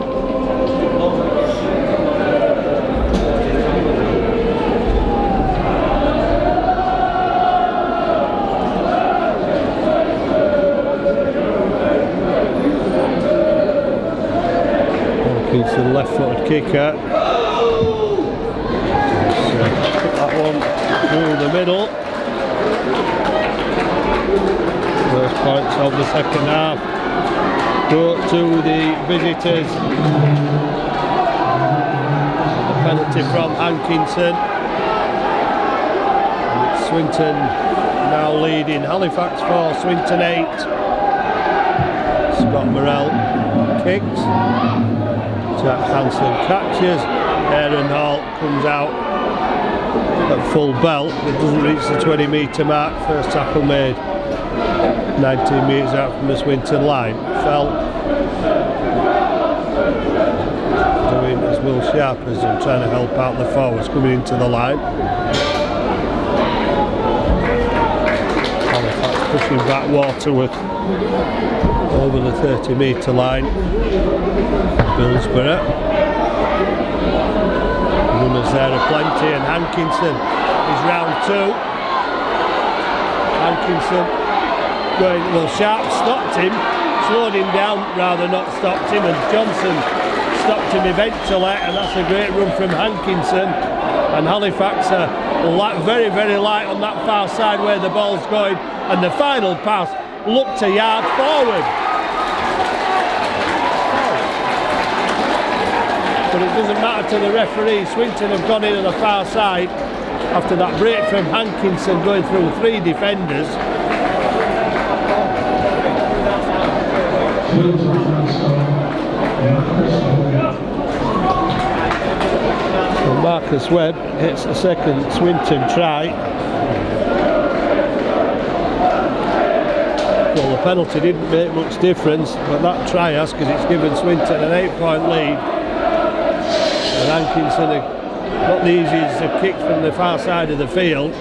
Hankinson left-footed kicker. That one through the middle. First points of the second half go to the visitors. The penalty from Hankinson. And it's Swinton now leading. Halifax 4, Swinton 8. Scott Morrell kicks. Jack Hansen catches. Aaron Hall comes out at full belt, but doesn't reach the 20-metre mark. First tackle made 19 metres out from the Swinton line. Fell doing as Will Sharp as him, trying to help out the forwards coming into the line. Halifax pushing back Waterworth over the 30-metre line. Billsborough. Runners there are plenty, and Hankinson is round 2. Hankinson going, well, Sharp stopped him, slowed him down rather not stopped him, and Johnson stopped him eventually, and that's a great run from Hankinson. And Halifax are very, very light on that far side where the ball's going, and the final pass looked a yard forward. But it doesn't matter to the referee. Swinton have gone in on the far side after that break from Hankinson going through 3 defenders. Well, Marcus Webb hits the second Swinton try. Well, the penalty didn't make much difference, but that try has, because it's given Swinton an 8-point lead. And Hankinson, not the easiest of kicks from the far side of the field.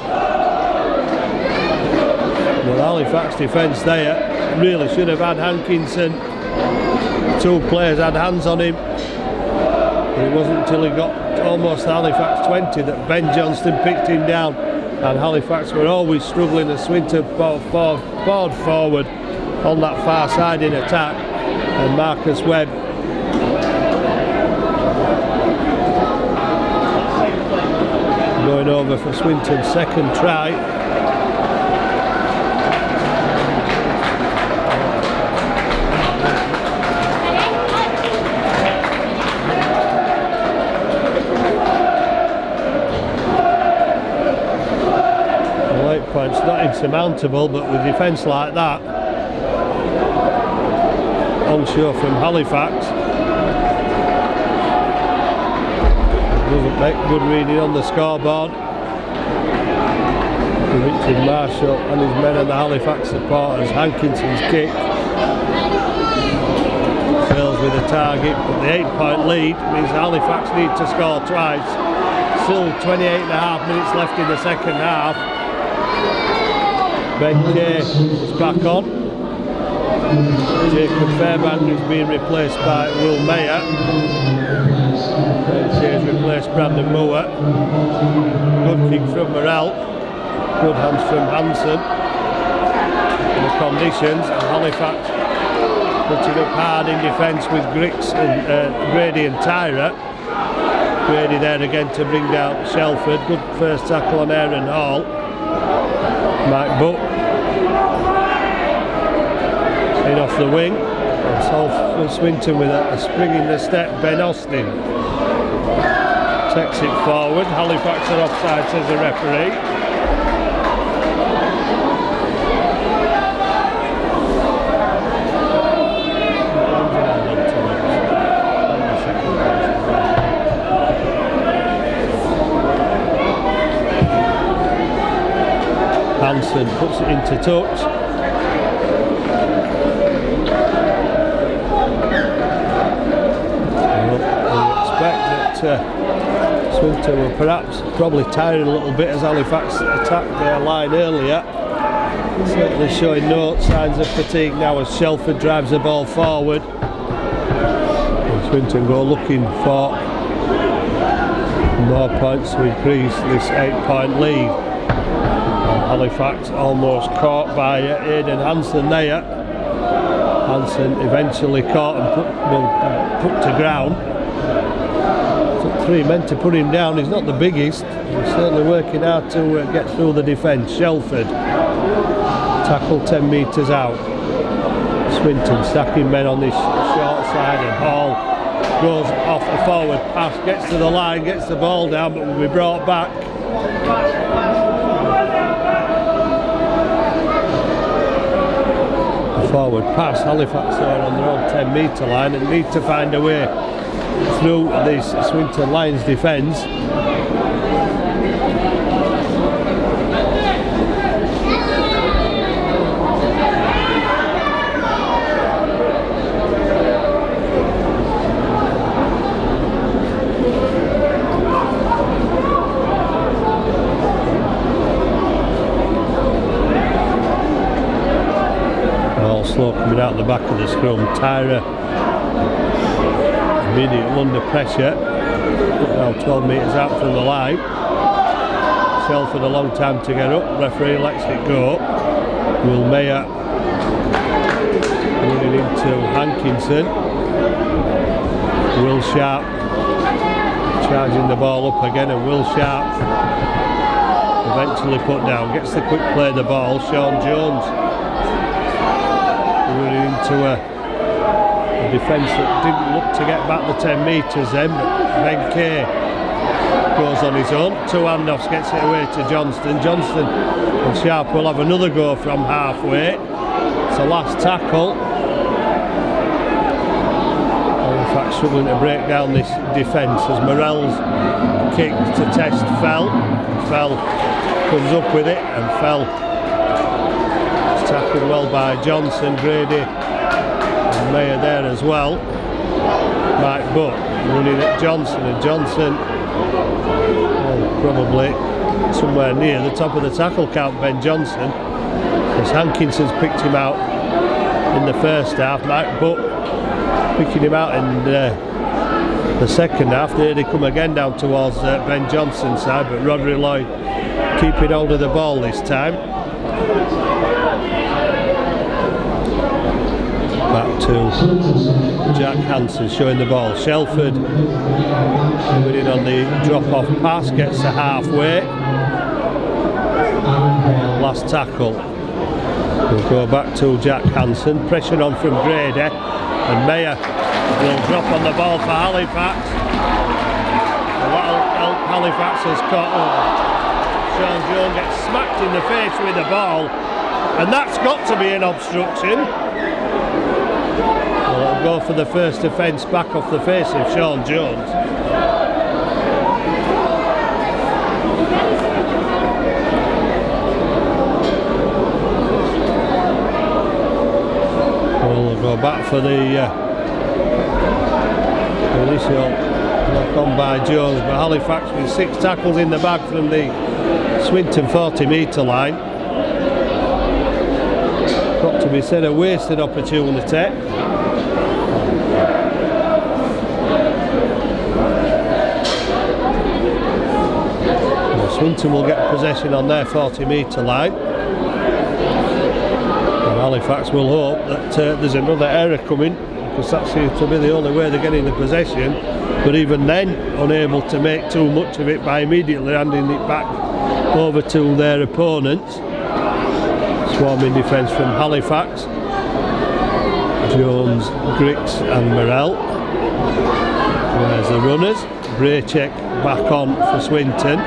Well, Halifax defence there really should have had Hankinson. 2 players had hands on him. But it wasn't until he got almost Halifax 20 that Ben Johnston picked him down. And Halifax were always struggling as Swinton poured forward on that far side in attack. And Marcus Webb going over for Swinton's second try. Well, 8 points, not insurmountable, but with defence like that, onshore from Halifax, doesn't make good reading on the scoreboard. Richard Marshall and his men and the Halifax supporters. Hankinson's kick fails with a target, but the 8-point lead means Halifax need to score twice. Still 28.5 minutes left in the second half. Ben Kay is back on. Jacob Fairbank is being replaced by Will Mayer. He's replaced Brandon Moore. Good kick from Morrell. Good hands from Hansen. In the conditions, and Halifax putting up hard in defence with Griggs and Grady and Tyra. Grady there again to bring down Shelford. Good first tackle on Aaron Hall. Mike Buck in off the wing. And so Swinton with a spring in the step. Ben Austin takes it forward. Halifax are offside, says the referee. Hansen puts it into touch. We expect that Swinton were probably tired a little bit as Halifax attacked their line earlier. Certainly showing no signs of fatigue now as Shelford drives the ball forward. And Swinton go looking for more points to increase this 8-point lead. And Halifax almost caught by Aidan Hansen there. Hansen eventually caught and put to ground. Took 3 men to put him down. He's not the biggest. He's certainly working hard to get through the defence. Shelford tackle 10 metres out. Swinton stacking men on this short side, and Hall goes off a forward pass, gets to the line, gets the ball down, but will be brought back. A forward pass. Halifax are on their own 10 metre line and need to find a way through this Swinton Lions defence. Slow coming out the back of the scrum. Tyra immediately under pressure, now 12 metres out from the line. Shelford a long time to get up, referee lets it go. Will Mayer running into Hankinson. Will Sharp charging the ball up again, and Will Sharp eventually put down, gets the quick play of the ball. Sean Jones running into a defence that didn't look to get back the 10 metres then, but Ben Kay goes on his own. 2 handoffs, gets it away to Johnston. Johnston and Sharp will have another go from halfway. It's a last tackle. In fact, struggling to break down this defence as Morell's kick to test Fell. Fell comes up with it, and Fell tackled well by Johnson, Grady and Mayer there as well. Mike Butt running at Johnson, and Johnson probably somewhere near the top of the tackle count, Ben Johnson, as Hankinson's picked him out in the first half. Mike Butt picking him out in the second half. There they come again down towards Ben Johnson's side, but Rodri Lloyd keeping hold of the ball this time. Back to Jack Hansen showing the ball. Shelford winning on the drop-off pass, gets to halfway. Last tackle. We'll go back to Jack Hansen. Pressure on from Grady, and Mayer will drop on the ball for Halifax. That'll help Halifax has caught. Sean Jones gets smacked in the face with the ball, and that's got to be an obstruction. Well, it'll go for the first offence back off the face of Sean Jones. We'll go back for the initial knock on by Jones, but Halifax with 6 tackles in the bag from the Swinton 40 metre line. Got to be said, a wasted opportunity. Swinton will get possession on their 40 metre line, and Halifax will hope that there's another error coming, because that seems to be the only way they're getting the possession, but even then unable to make too much of it by immediately handing it back over to their opponents. Swarming defence from Halifax. Jones, Grix and Morell. There's the runners. Braycheck back on for Swinton.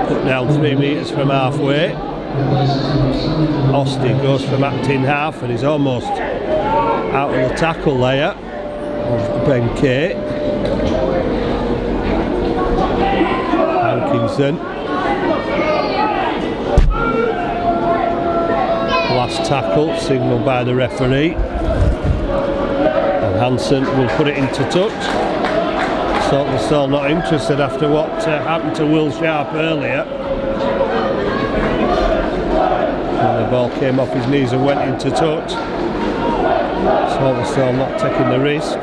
Put down 3 metres from halfway. Austin goes from acting half and is almost out of the tackle there of Ben Kay. Hankinson. Last tackle signalled by the referee, and Hansen will put it into touch. Certainly still not interested after what happened to Will Sharp earlier. And the ball came off his knees and went into touch. Swinton not taking the risk.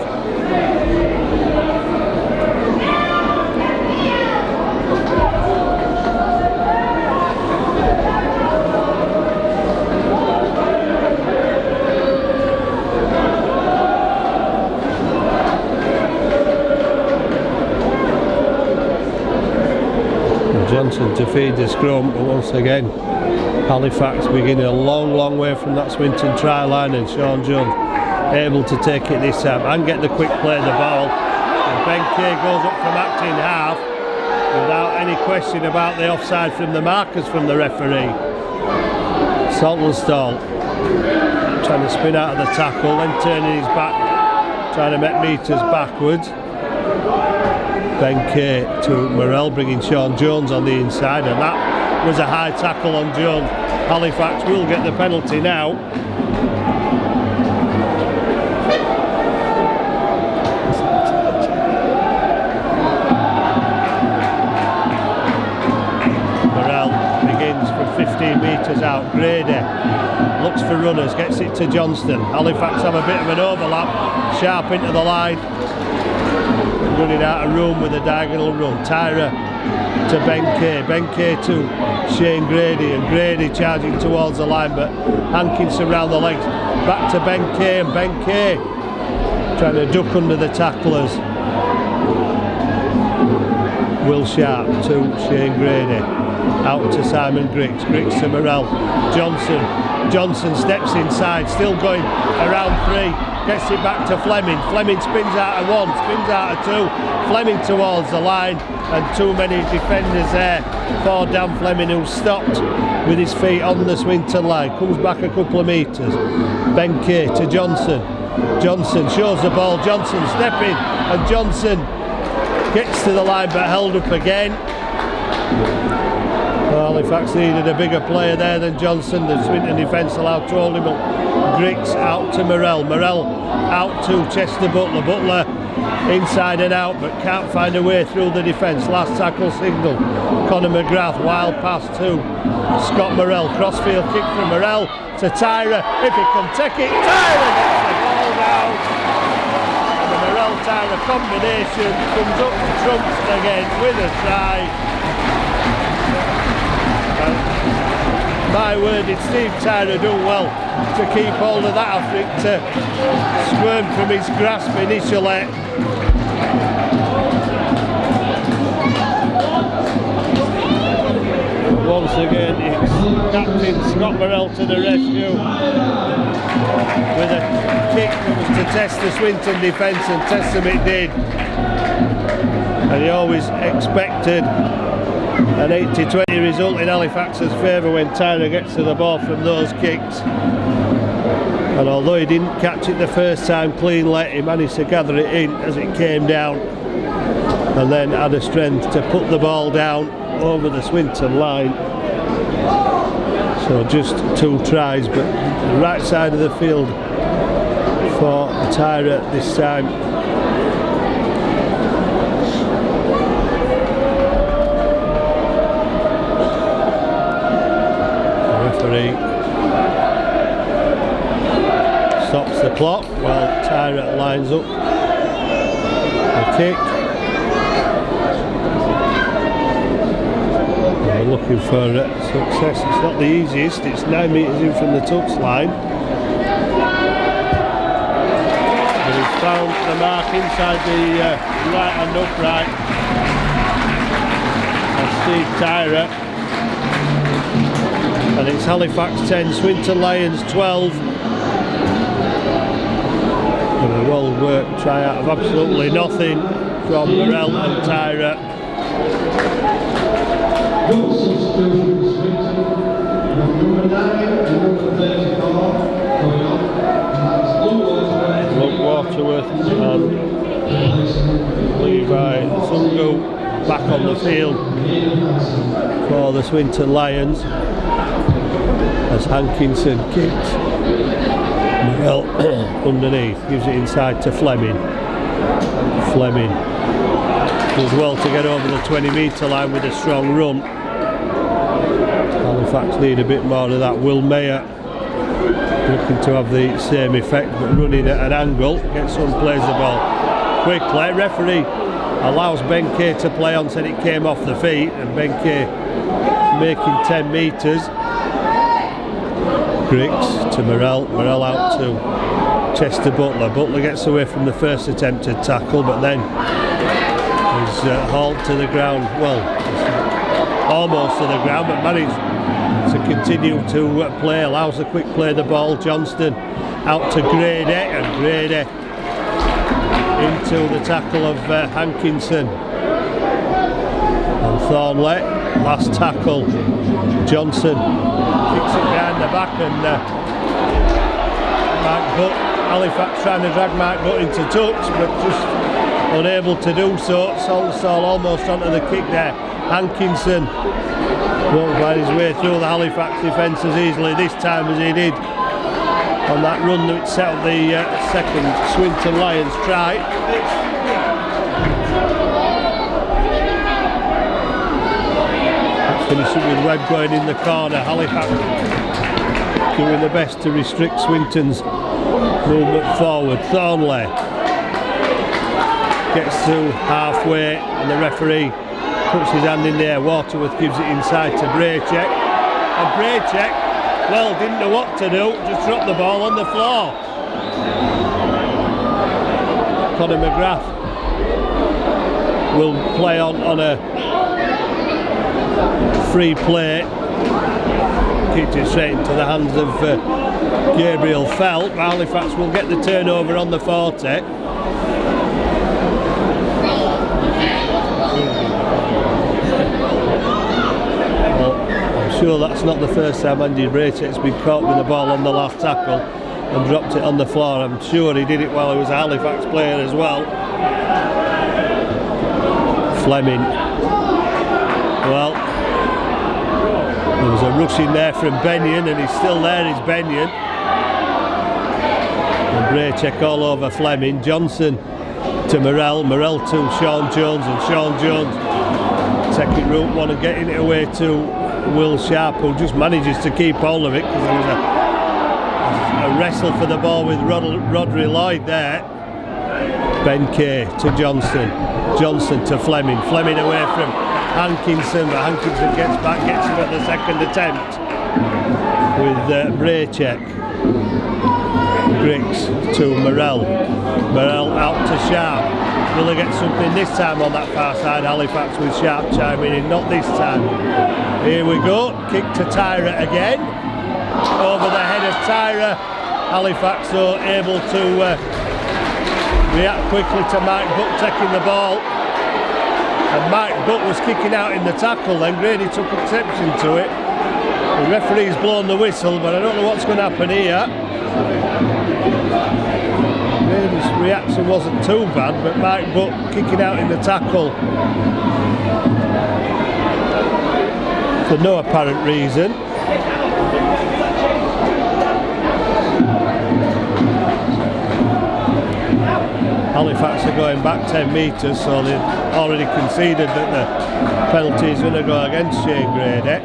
Johnson to feed the scrum, but once again Halifax beginning a long way from that Swinton try line, and Sean Jones able to take it this time and get the quick play of the ball. And Ben Kay goes up from acting half without any question about the offside from the markers from the referee. Saltonstall trying to spin out of the tackle, then turning his back, trying to make metres backwards. Ben Kay to Morrell, bringing Sean Jones on the inside, and that was a high tackle on Jones. Halifax will get the penalty now. Morrell begins from 15 metres out. Grady looks for runners, gets it to Johnston. Halifax have a bit of an overlap, sharp into the line. Running out of room with a diagonal run. Tyra to Ben Kay. Ben Kay to Shane Grady, and Grady charging towards the line, but Hankinson round the legs. Back to Ben Kay, and Ben Kay trying to duck under the tacklers. Will Sharp to Shane Grady. Out to Simon Griggs. Griggs to Morrell. Johnson steps inside, still going around three. Gets it back to Fleming. Fleming spins out of one, spins out of two. Fleming towards the line, and too many defenders there for Dan Fleming, who stopped with his feet on the Swinton line. Comes back a couple of metres. Ben Kay to Johnson. Johnson shows the ball. Johnson stepping, and Johnson gets to the line but held up again. Halifax needed a bigger player there than Johnson. The Swinton defence allowed to hold him up. Griggs out to Morrell. Morrell out to Chester Butler. Butler inside and out, but can't find a way through the defence. Last tackle signal. Conor McGrath, wild pass to Scott Morrell. Crossfield kick from Morrell to Tyra. If he can take it, Tyra gets the ball down. And the Morrell-Tyra combination comes up to trumps again with a try. My word, did Steve Tyra do well to keep hold of that after it squirmed from his grasp initially. Once again, it's Captain Scott Morrell to the rescue with a kick that was to test the Swinton defence, and test them it did. And he always expected an 80-20 result in Halifax's favour when Tyra gets to the ball from those kicks. And although he didn't catch it the first time cleanly, he managed to gather it in as it came down, and then had the strength to put the ball down over the Swinton line. So just 2 tries, but the right side of the field for Tyra this time. Stops the clock while Tyra lines up the kick. We're looking for success. It's not the easiest. It's 9 metres in from the touch line, but he's found the mark inside the right hand upright. And Steve Tyra. And it's Halifax 10, Swinton Lions 12. And a well-worked try out of absolutely nothing from Morrell and Tyra. Luke Waterworth and Levi Zungu back on the field for the Swinton Lions. As Hankinson kicks, Morrell underneath, gives it inside to Fleming. Fleming does well to get over the 20 metre line with a strong run. Halifax need a bit more of that. Will Mayer looking to have the same effect, but running at an angle. Gets on, plays the ball quickly. Referee allows Ben Kay to play on, said it came off the feet, and Ben Kay making 10 metres. Griggs to Morrell. Morrell out to Chester Butler. Butler gets away from the first attempted tackle, but then he's hauled to the ground. Well, almost to the ground, but managed to continue to play. Allows a quick play the ball. Johnston out to Grady, and Grady into the tackle of Hankinson. And Thornley, last tackle. Johnson kicks it behind the back, and Mark Butt, Halifax trying to drag Mark Butt into touch, but just unable to do so. Salsall almost onto the kick there. Hankinson won't find his way through the Halifax defence as easily this time as he did on that run that set up the second Swinton Lions try. Let's finish it with Webb going in the corner. Halifax doing the best to restrict Swinton's movement forward. Thornley gets to halfway, and the referee puts his hand in the air. Waterworth gives it inside to Braycheck, and Braycheck, well, didn't know what to do, just dropped the ball on the floor. Conor McGrath will play on a free play. Kicked it straight into the hands of Gabriel Felt. Halifax will get the turnover on the 40. Sure, that's not the first time Andy Braycheck's been caught with the ball on the last tackle and dropped it on the floor. I'm sure he did it while he was a Halifax player as well. Fleming. Well, there was a rush in there from Benyon, and he's still there, is Benyon. And Braycheck all over Fleming. Johnson to Morrell. Morrell to Sean Jones, and Sean Jones taking route one and getting it away to Will Sharp, who just manages to keep hold of it because there was a wrestle for the ball with Rodri Lloyd there. Ben Kay to Johnson. Johnson to Fleming. Fleming away from Hankinson, but Hankinson gets back, gets him at the second attempt with Braycheck. Griggs to Morrell. Morrell out to Sharp. Will they get something this time on that far side? Halifax with Sharp chiming in, not this time. Here we go, kick to Tyra again. Over the head of Tyra. Halifax so able to react quickly to Mike Butt taking the ball. And Mike Butt was kicking out in the tackle then. Grady took exception to it. The referee's blown the whistle, but I don't know what's going to happen here. Grady's reaction wasn't too bad, but Mike Butt kicking out in the tackle for no apparent reason. Halifax are going back 10 metres, so they've already conceded that the penalty is going to go against Shane Grady.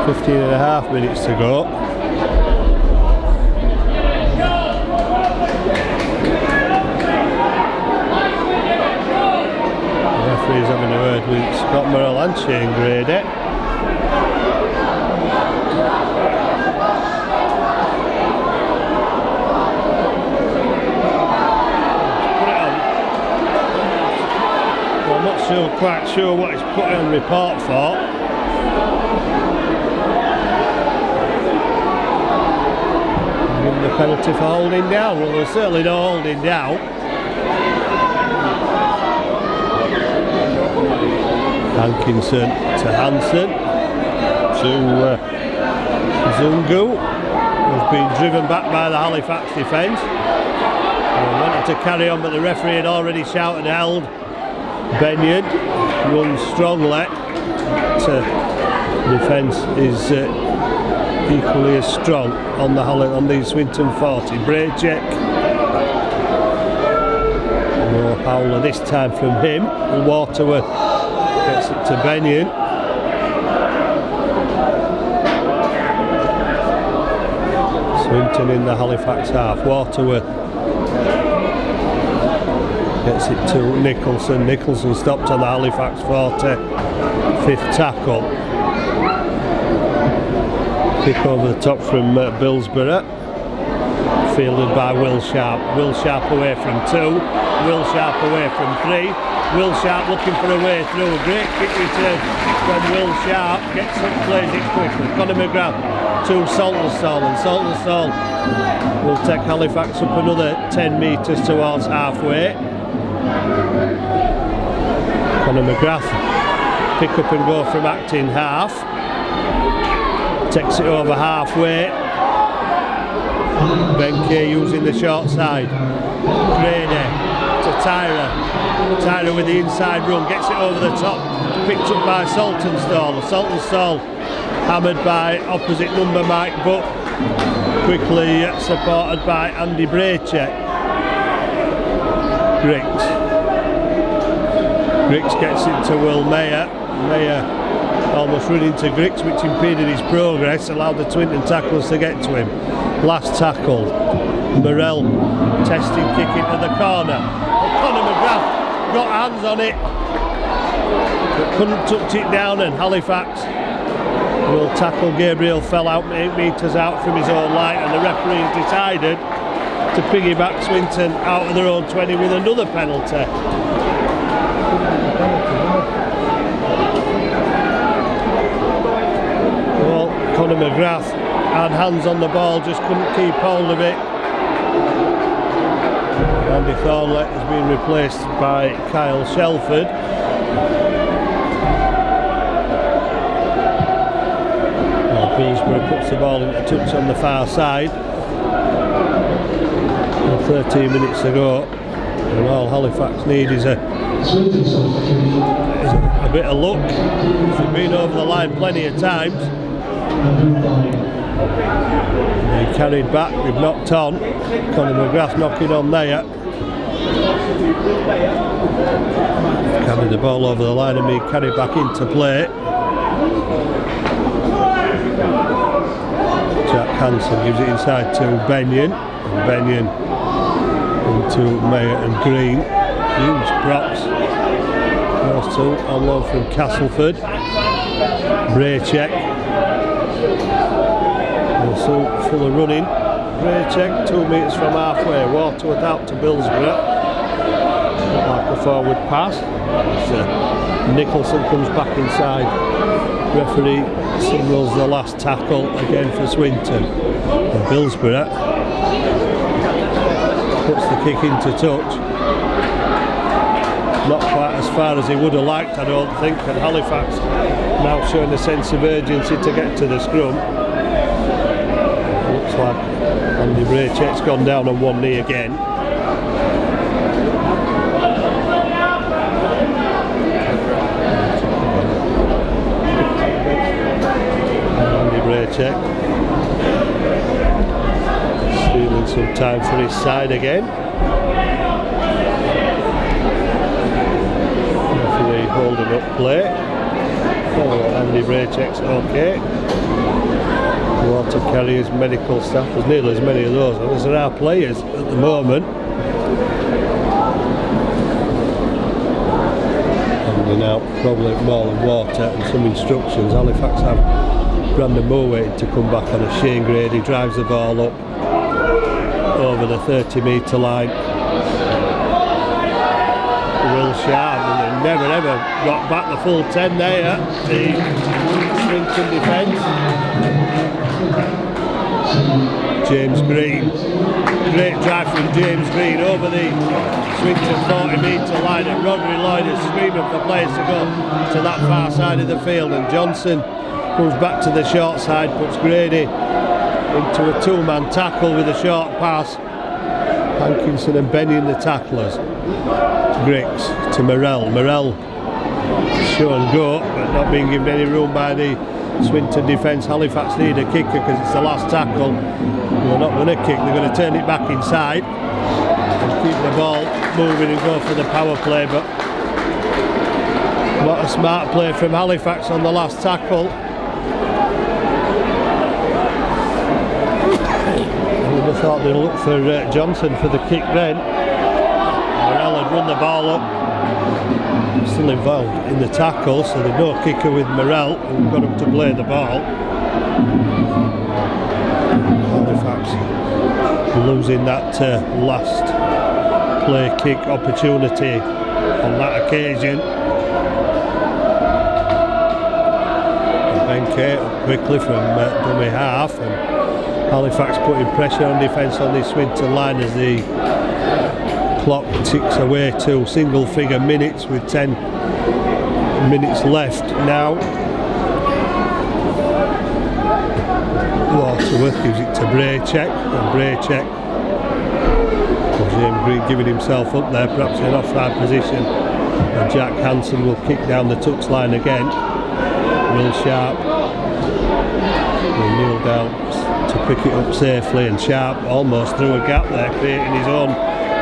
Fifteen and a half minutes to go. The referee's having a word with Scott Morrell and Shane Grady. Quite sure what he's put on report for. Give him the penalty for holding down. Well, there's certainly no holding down. Hankinson to Hansen to Zungu, who's been driven back by the Halifax defence. Wanted to carry on, but the referee had already shouted held. Benyon runs strongly. Defence is equally as strong on the these Swinton 40. Braycheck Fowler this time from him. Waterworth gets it to Benyon. Swinton in the Halifax half. Waterworth gets it to Nicholson. Nicholson stopped on the Halifax 40. 5th tackle. Kick over the top from Billsborough. Fielded by Will Sharp. Will Sharp away from 2. Will Sharp away from 3. Will Sharp looking for a way through. A great kick return when Will Sharp gets up, plays it quickly. Conor McGrath to Saltonstall, and Saltonstall will take Halifax up another 10 metres towards halfway. Conor McGrath pick up and go from acting half. Takes it over halfway. Ben Kay using the short side. Grady to Tyra. Tyra with the inside run, gets it over the top. Picked up by Saltonstall. Saltonstall hammered by opposite number Mike Butt. Quickly supported by Andy Braycheck. Griggs gets it to Will Mayer. Mayer almost running to Griggs, which impeded his progress, allowed the Swinton tacklers to get to him. Last tackle, Morell testing kick into the corner. Conor McGrath got hands on it but couldn't touch it down, and Halifax will tackle. Gabriel fell out 8 metres out from his own line, and the referee has decided to piggyback Swinton out of their own 20 with another penalty. Well, Conor McGrath had hands on the ball, just couldn't keep hold of it. Andy Thornley has been replaced by Kyle Shelford. Well, Billsborough puts the ball into touch on the far side. 13 minutes to go, and all Halifax need is a bit of luck. They've been over the line plenty of times. They carried back, they've knocked on. Conor McGrath knocking on there. Carried the ball over the line and being carried back into play. Jack Hansen gives it inside to Benyon. And Benyon into Mayer and Green. Huge props. Those two on loan from Castleford. Braycheck. Also full of running. Braycheck 2 metres from halfway. Waterworth out to Billsborough. Like a forward pass. So Nicholson comes back inside. Referee signals the last tackle again for Swinton. And Billsborough puts the kick into touch. Not quite as far as he would have liked, I don't think, and Halifax now showing a sense of urgency to get to the scrum. Looks like Andy Braycheck's gone down on one knee again. Andy Braycheck stealing some time for his side again. Holding up play. Oh, Andy Braycheck's okay. Water carriers, medical staff, there's nearly as many of those as there are players at the moment. Handing out probably more than water and some instructions. Halifax have Brandon Moore waiting to come back on a Shane Grady, drives the ball up over the 30 metre line. Will Sharp, and they never ever got back the full 10 there. The Swinton defence. James Green, great drive from James Green over the Swinton 40 metre line, and Rodri Lloyd is screaming for players to go to that far side of the field, and Johnson comes back to the short side, puts Grady into a two-man tackle with a short pass. Hankinson and Benyon the tacklers. Griggs to Morell. Morell show and go, but not being given any room by the Swinton defence. Halifax need a kicker because it's the last tackle. They're not going to kick, they're going to turn it back inside. and keep the ball moving and go for the power play, but what a smart play from Halifax on the last tackle. I would have thought they'd look for Johnson for the kick then. Morel had run the ball up, still involved in the tackle, so there's no kicker with Morel, who got him to play the ball. Halifax losing that last play kick opportunity on that occasion. Benke up quickly from dummy half, and Halifax putting pressure on defence on the Swinton line as the clock ticks away to single figure minutes with 10 minutes left now. Waterworth gives it to Braycheck, and Braycheck, James Green giving himself up there, perhaps in an offside position, and Jack Hansen will kick down the touchline again. Will Sharp will kneel down to pick it up safely, and Sharp almost through a gap there, creating his own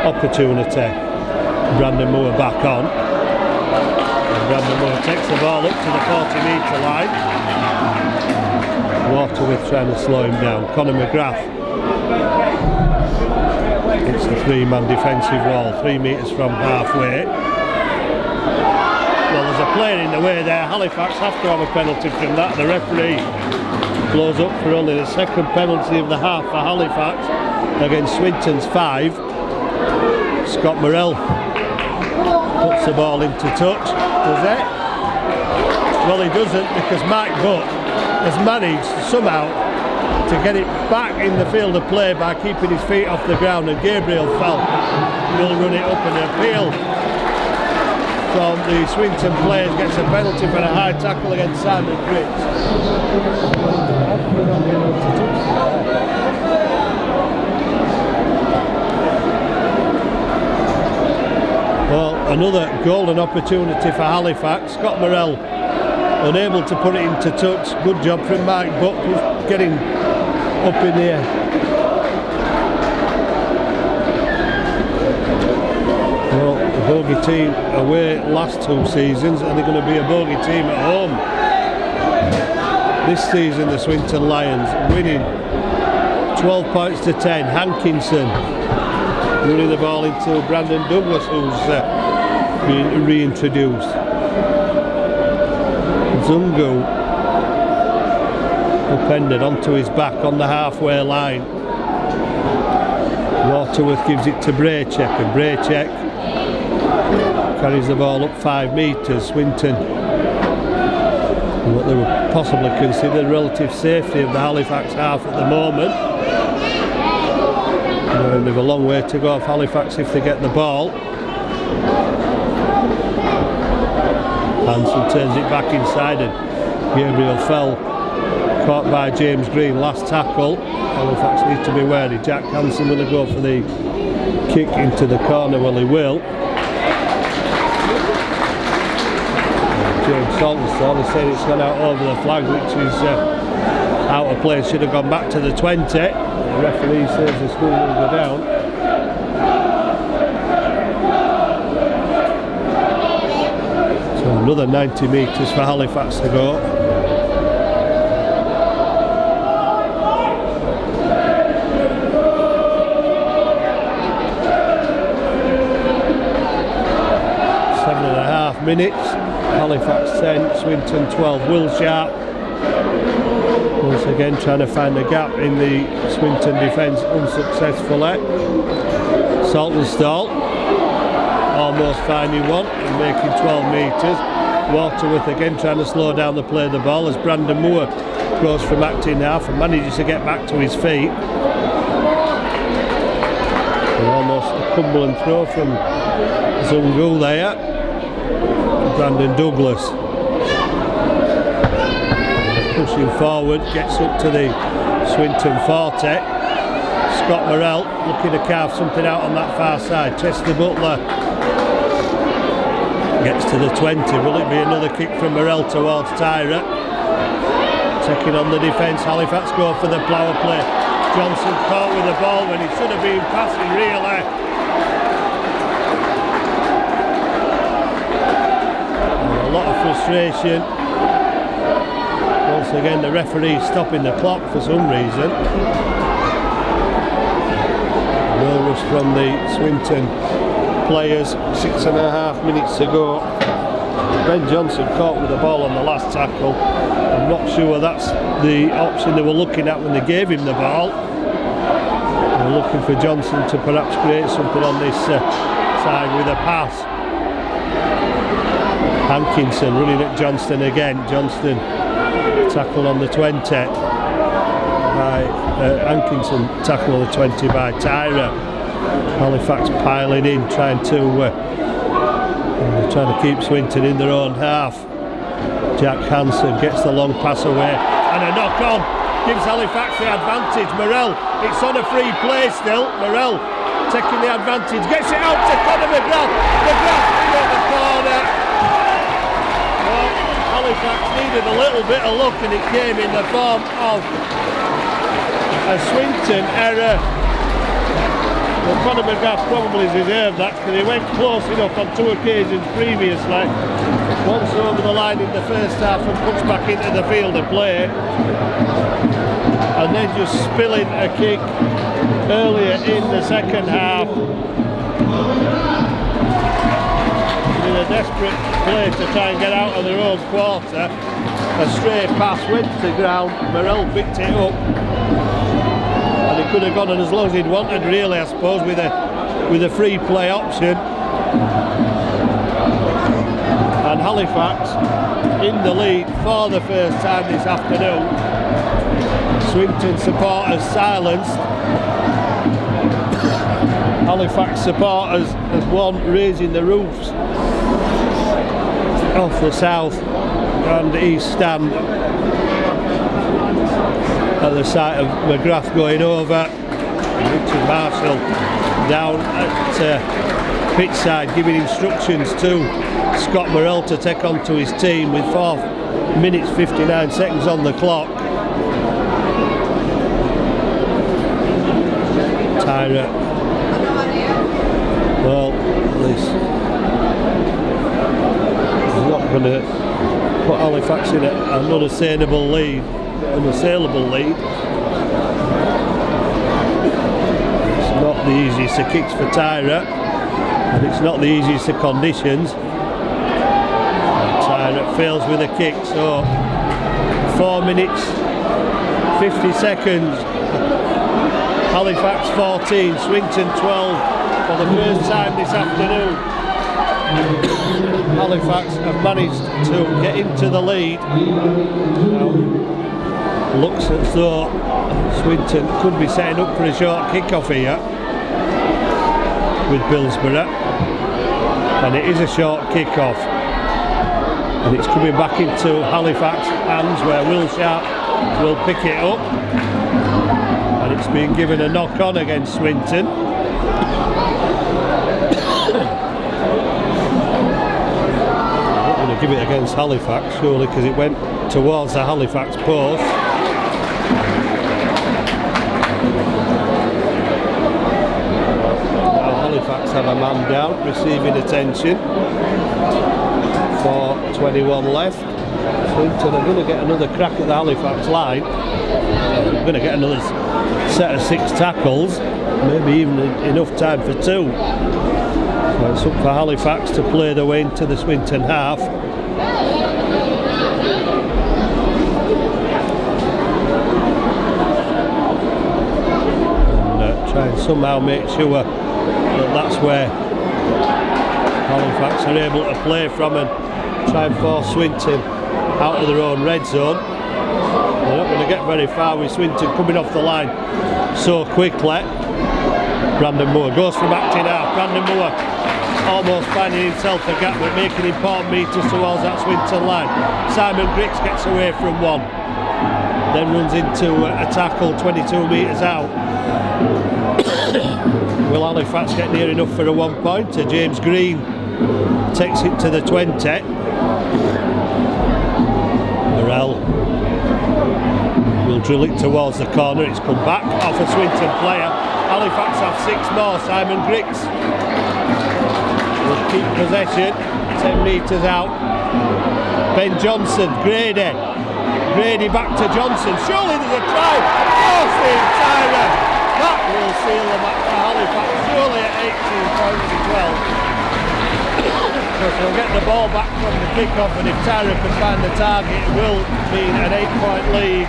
opportunity. Brandon Moore back on, and Brandon Moore takes the ball up to the 40-metre line. Waterworth trying to slow him down. Conor McGrath, it's a three-man defensive wall, 3 metres from halfway. Well, there's a player in the way there. Halifax have to have a penalty from that. The referee blows up for only the second penalty of the half for Halifax against Swinton's 5. Scott Morel puts the ball into touch. Does it? Well, he doesn't, because Mike Butt has managed somehow to get it back in the field of play by keeping his feet off the ground, and Gabriel Fell will run it up, and appeal from the Swinton players gets a penalty for a high tackle against Simon Griggs. Well, another golden opportunity for Halifax. Scott Morel unable to put it into touch. Good job from Mike Butt, who's getting up in the air. Well, the bogey team away last 2 seasons, and they're going to be a bogey team at home this season. The Swinton Lions winning 12 points to 10. Hankinson running the ball into Brandon Douglas, who's been reintroduced. Zungu upended onto his back on the halfway line. Waterworth gives it to Braycheck, and Braycheck carries the ball up 5 metres. Swinton, what they would possibly consider relative safety of the Halifax half at the moment. They've a long way to go off Halifax if they get the ball. Hansen turns it back inside, and Gabriel Fell caught by James Green. Last tackle. Halifax need to be wary. Jack Hansen will go for the kick into the corner. Well, he will. James Saltonstall has said it's gone out over the flag, which is out of place. Should have gone back to the 20. The referee says the score will go down. So another 90 metres for Halifax to go. Minutes. Halifax 10, Swinton 12. Will Sharp once again trying to find a gap in the Swinton defence unsuccessfully. Saltonstall almost finding one and making 12 metres. Waterworth again trying to slow down the play of the ball as Brandon Moore goes from acting half and manages to get back to his feet. And almost a Cumberland throw from Zungu there. Brandon Douglas pushing forward, gets up to the Swinton 40. Scott Morel looking to carve something out on that far side. Chester Butler gets to the 20. Will it be another kick from Morel towards Tyra? Checking on the defence. Halifax go for the power play. Johnson caught with the ball when he should have been passing really. demonstration. Once again, the referee stopping the clock for some reason. No rush from the Swinton players. 6.5 minutes to go. Ben Johnson caught with the ball on the last tackle. I'm not sure that's the option they were looking at when they gave him the ball. They're looking for Johnson to perhaps create something on this side with a pass. Hankinson running at Johnston again. Johnston tackled on the 20 by Hankinson tackled on the 20 by Tyra. Halifax piling in, trying to keep Swinton in their own half. Jack Hansen gets the long pass away and a knock on gives Halifax the advantage. Morell, it's on a free play still. Morell taking the advantage, gets it out to Conor McGrath. McGrath in at the corner. Well, Halifax needed a little bit of luck and it came in the form of a Swinton error. Well, Conor McGrath probably deserved that because he went close enough on 2 occasions previously. Once over the line in the first half and puts back into the field of play. And then just spilling a kick earlier in the second half. In a desperate play to try and get out of their own quarter. A stray pass went to ground, Morell picked it up. And he could have gone on as long as he'd wanted really, I suppose, with a free play option. And Halifax in the lead for the first time this afternoon. Swinton supporters silenced. Halifax supporters as one raising the roofs off the south and east stand at the sight of McGrath going over. Richard Marshall down at pitch side giving instructions to Scott Morell to take on to his team with 4 minutes 59 seconds on the clock. Tyra, well, he's not going to put Halifax in an unassailable lead. It's not the easiest of kicks for Tyra, and it's not the easiest of conditions. Tyra fails with a kick, so 4 minutes 50 seconds. Halifax 14, Swinton 12 for the first time this afternoon. Halifax have managed to get into the lead. Looks as though Swinton could be setting up for a short kick-off here with Billsborough, and it is a short kick-off, and it's coming back into Halifax hands where Will Sharp will pick it up, and it's been given a knock-on against Swinton. I'm not going to give it against Halifax surely because it went towards the Halifax post. Halifax have a man down, receiving attention. 4:21 left. Swinton are going to get another crack at the Halifax line. They're going to get another set of 6 tackles, maybe even enough time for 2. So it's up for Halifax to play their way into the Swinton half. And try and somehow make sure that's where Halifax are able to play from and try and force Swinton out of their own red zone. They're not going to get very far with Swinton coming off the line so quickly. Brandon Moore goes from acting half. Brandon Moore almost finding himself a gap but making important meters towards that Swinton line. Simon Griggs gets away from one, then runs into a tackle 22 metres out. Will Halifax get near enough for a 1-pointer? James Green takes it to the 20. Morell will drill it towards the corner. It's come back off a Swinton player. Halifax have 6 more. Simon Griggs will keep possession. 10 metres out. Ben Johnson, Grady back to Johnson, surely there's a try. Oh, Steve Tyra, that will seal the match for Halifax, surely at 18 points as well. Because they'll get the ball back from the kickoff, and if Tyra can find the target, it will mean an 8-point lead.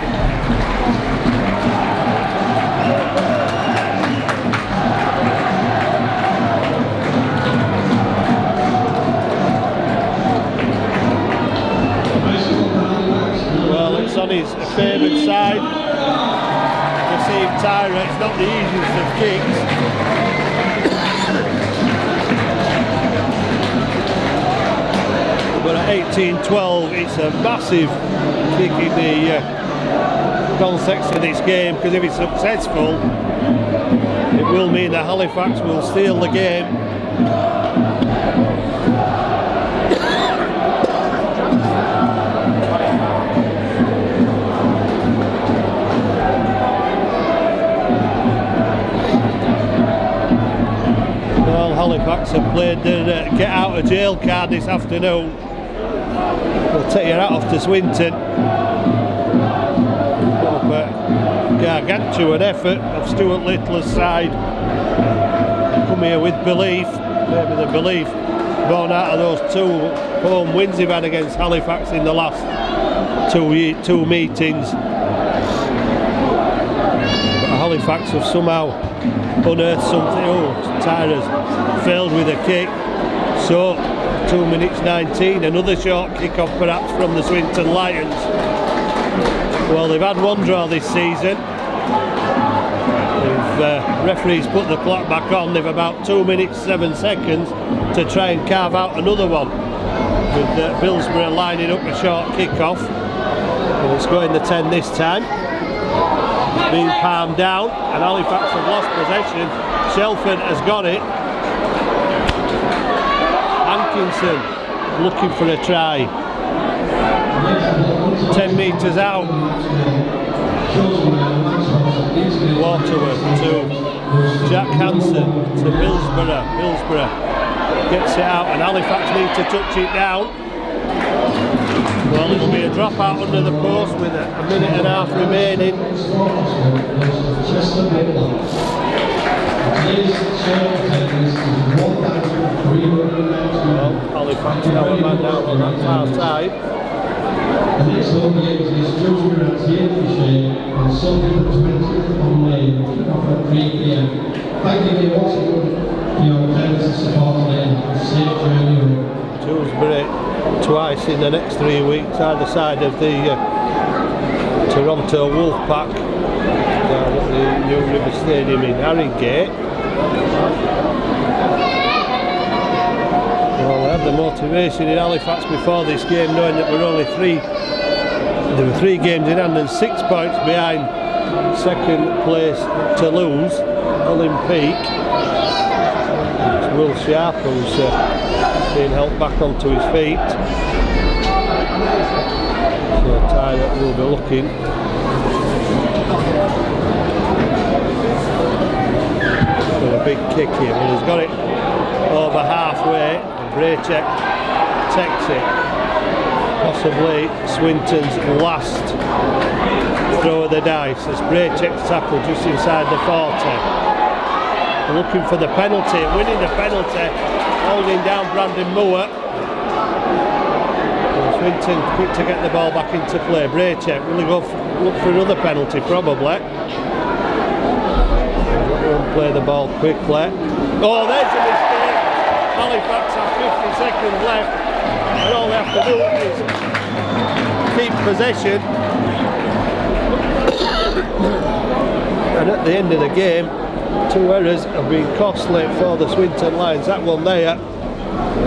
Well, it's on his favoured side. Receive Tyra, it's not the easiest of kicks. But at 18-12, it's a massive kick in the context of this game, because if it's successful, it will mean that Halifax will steal the game. Well, Halifax have played their get out of jail card this afternoon. They'll take your hat off to Swinton. Gargantuan effort of Stuart Littler's side. Come here with belief, maybe the belief born out of those 2 home wins they've had against Halifax in the last two meetings. But Halifax have somehow unearthed something. Oh, Tyra's failed with a kick. So 2 minutes 19, another short kick-off perhaps from the Swinton Lions. Well, they've had one draw this season. If referees put the clock back on, they've about 2 minutes 7 seconds to try and carve out another one, with Billsborough lining up a short kick-off. Well, it's going the 10 this time. It's been palmed down, and Halifax have lost possession. Shelford has got it. Hankinson looking for a try. 10 metres out. Waterworth to Jack Hansen to Billsborough. Billsborough gets it out, and Halifax need to touch it down. Well, it'll be a drop out under the post with a minute and a half remaining. Well, Halifax now a man down on that far side. The next home game is Joshua at the on Sunday the 20th of May, kickoff at 3 p.m. Thank you for watching, for your attendance and support today, and safe journey home. Dewsbury twice in the next 3 weeks, either side of the Toronto Wolfpack, down at the New River Stadium in Harringay. Well, they had the motivation in Halifax before this game, knowing that there were 3 games in hand and 6 points behind second place to lose, Olympique. It's Will Sharp who's being helped back onto his feet. So Tyler will be looking. For a big kick here, but he's got it over halfway. Braycheck takes it. Possibly Swinton's last throw of the dice as Braycheck's tackle just inside the 40. Looking for the penalty, winning the penalty, holding down Brandon Moore. Swinton quick to get the ball back into play. Braycheck will he go look for another penalty? Probably. Won't play the ball quickly. Oh, there's a mistake. Halifax have 50 seconds left, and all they have to do is keep possession. And at the end of the game, 2 errors have been costly for the Swinton Lions. That one there,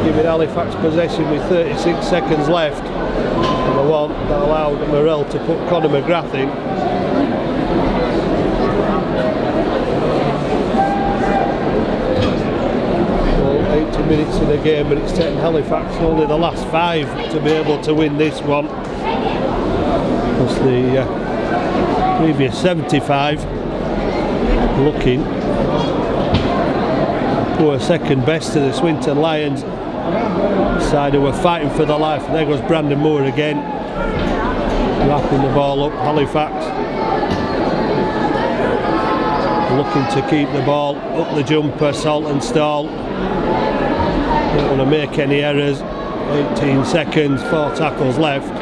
giving Halifax possession with 36 seconds left, and the one that allowed Morrell to put Conor McGrath in. 80 minutes in the game, but it's taken Halifax only the last 5 to be able to win this one. Because the previous 75 looking poor second best to the Swinton Lions. side who were fighting for their life. There goes Brandon Moore again, wrapping the ball up. Halifax looking to keep the ball up the jumper. Saltonstall don't want to make any errors. 18 seconds, 4 tackles left.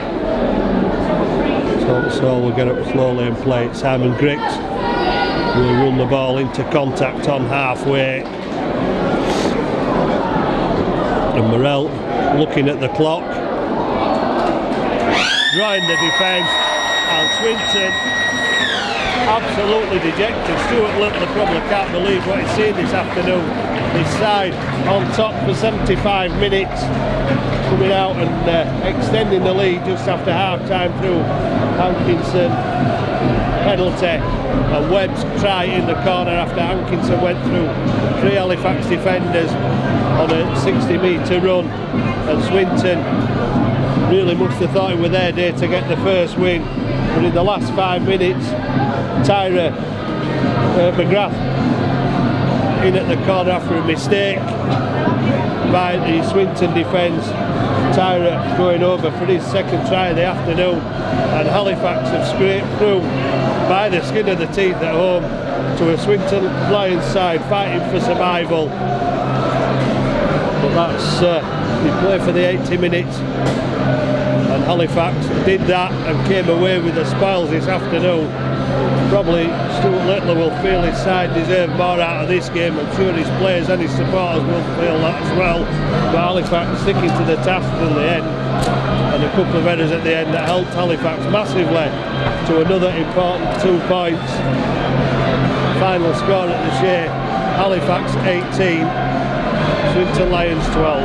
Saltonstall will get up slowly and play it. Simon Griggs will run the ball into contact on halfway. And Morrell looking at the clock, drawing the defence, and Swinton absolutely dejected. Stuart Little probably can't believe what he's seen this afternoon. His side on top for 75 minutes, coming out and extending the lead just after half time through Hankinson penalty and Webb's try in the corner after Hankinson went through 3 Halifax defenders on a 60-metre run, and Swinton really must have thought it was their day to get the first win. But in the last 5 minutes, Tyra McGrath in at the corner after a mistake by the Swinton defence. Tyra going over for his second try of the afternoon, and Halifax have scraped through by the skin of the teeth at home to a Swinton Lions side fighting for survival. But that's we play for the 80 minutes, and Halifax did that and came away with the spoils this afternoon. Probably Stuart Little will feel his side deserve more out of this game. I'm sure his players and his supporters will feel that as well. But Halifax sticking to the task till the end, and a couple of errors at the end that helped Halifax massively to another important 2 points. Final score at the Shea, Halifax 18, Swinton Lions 12.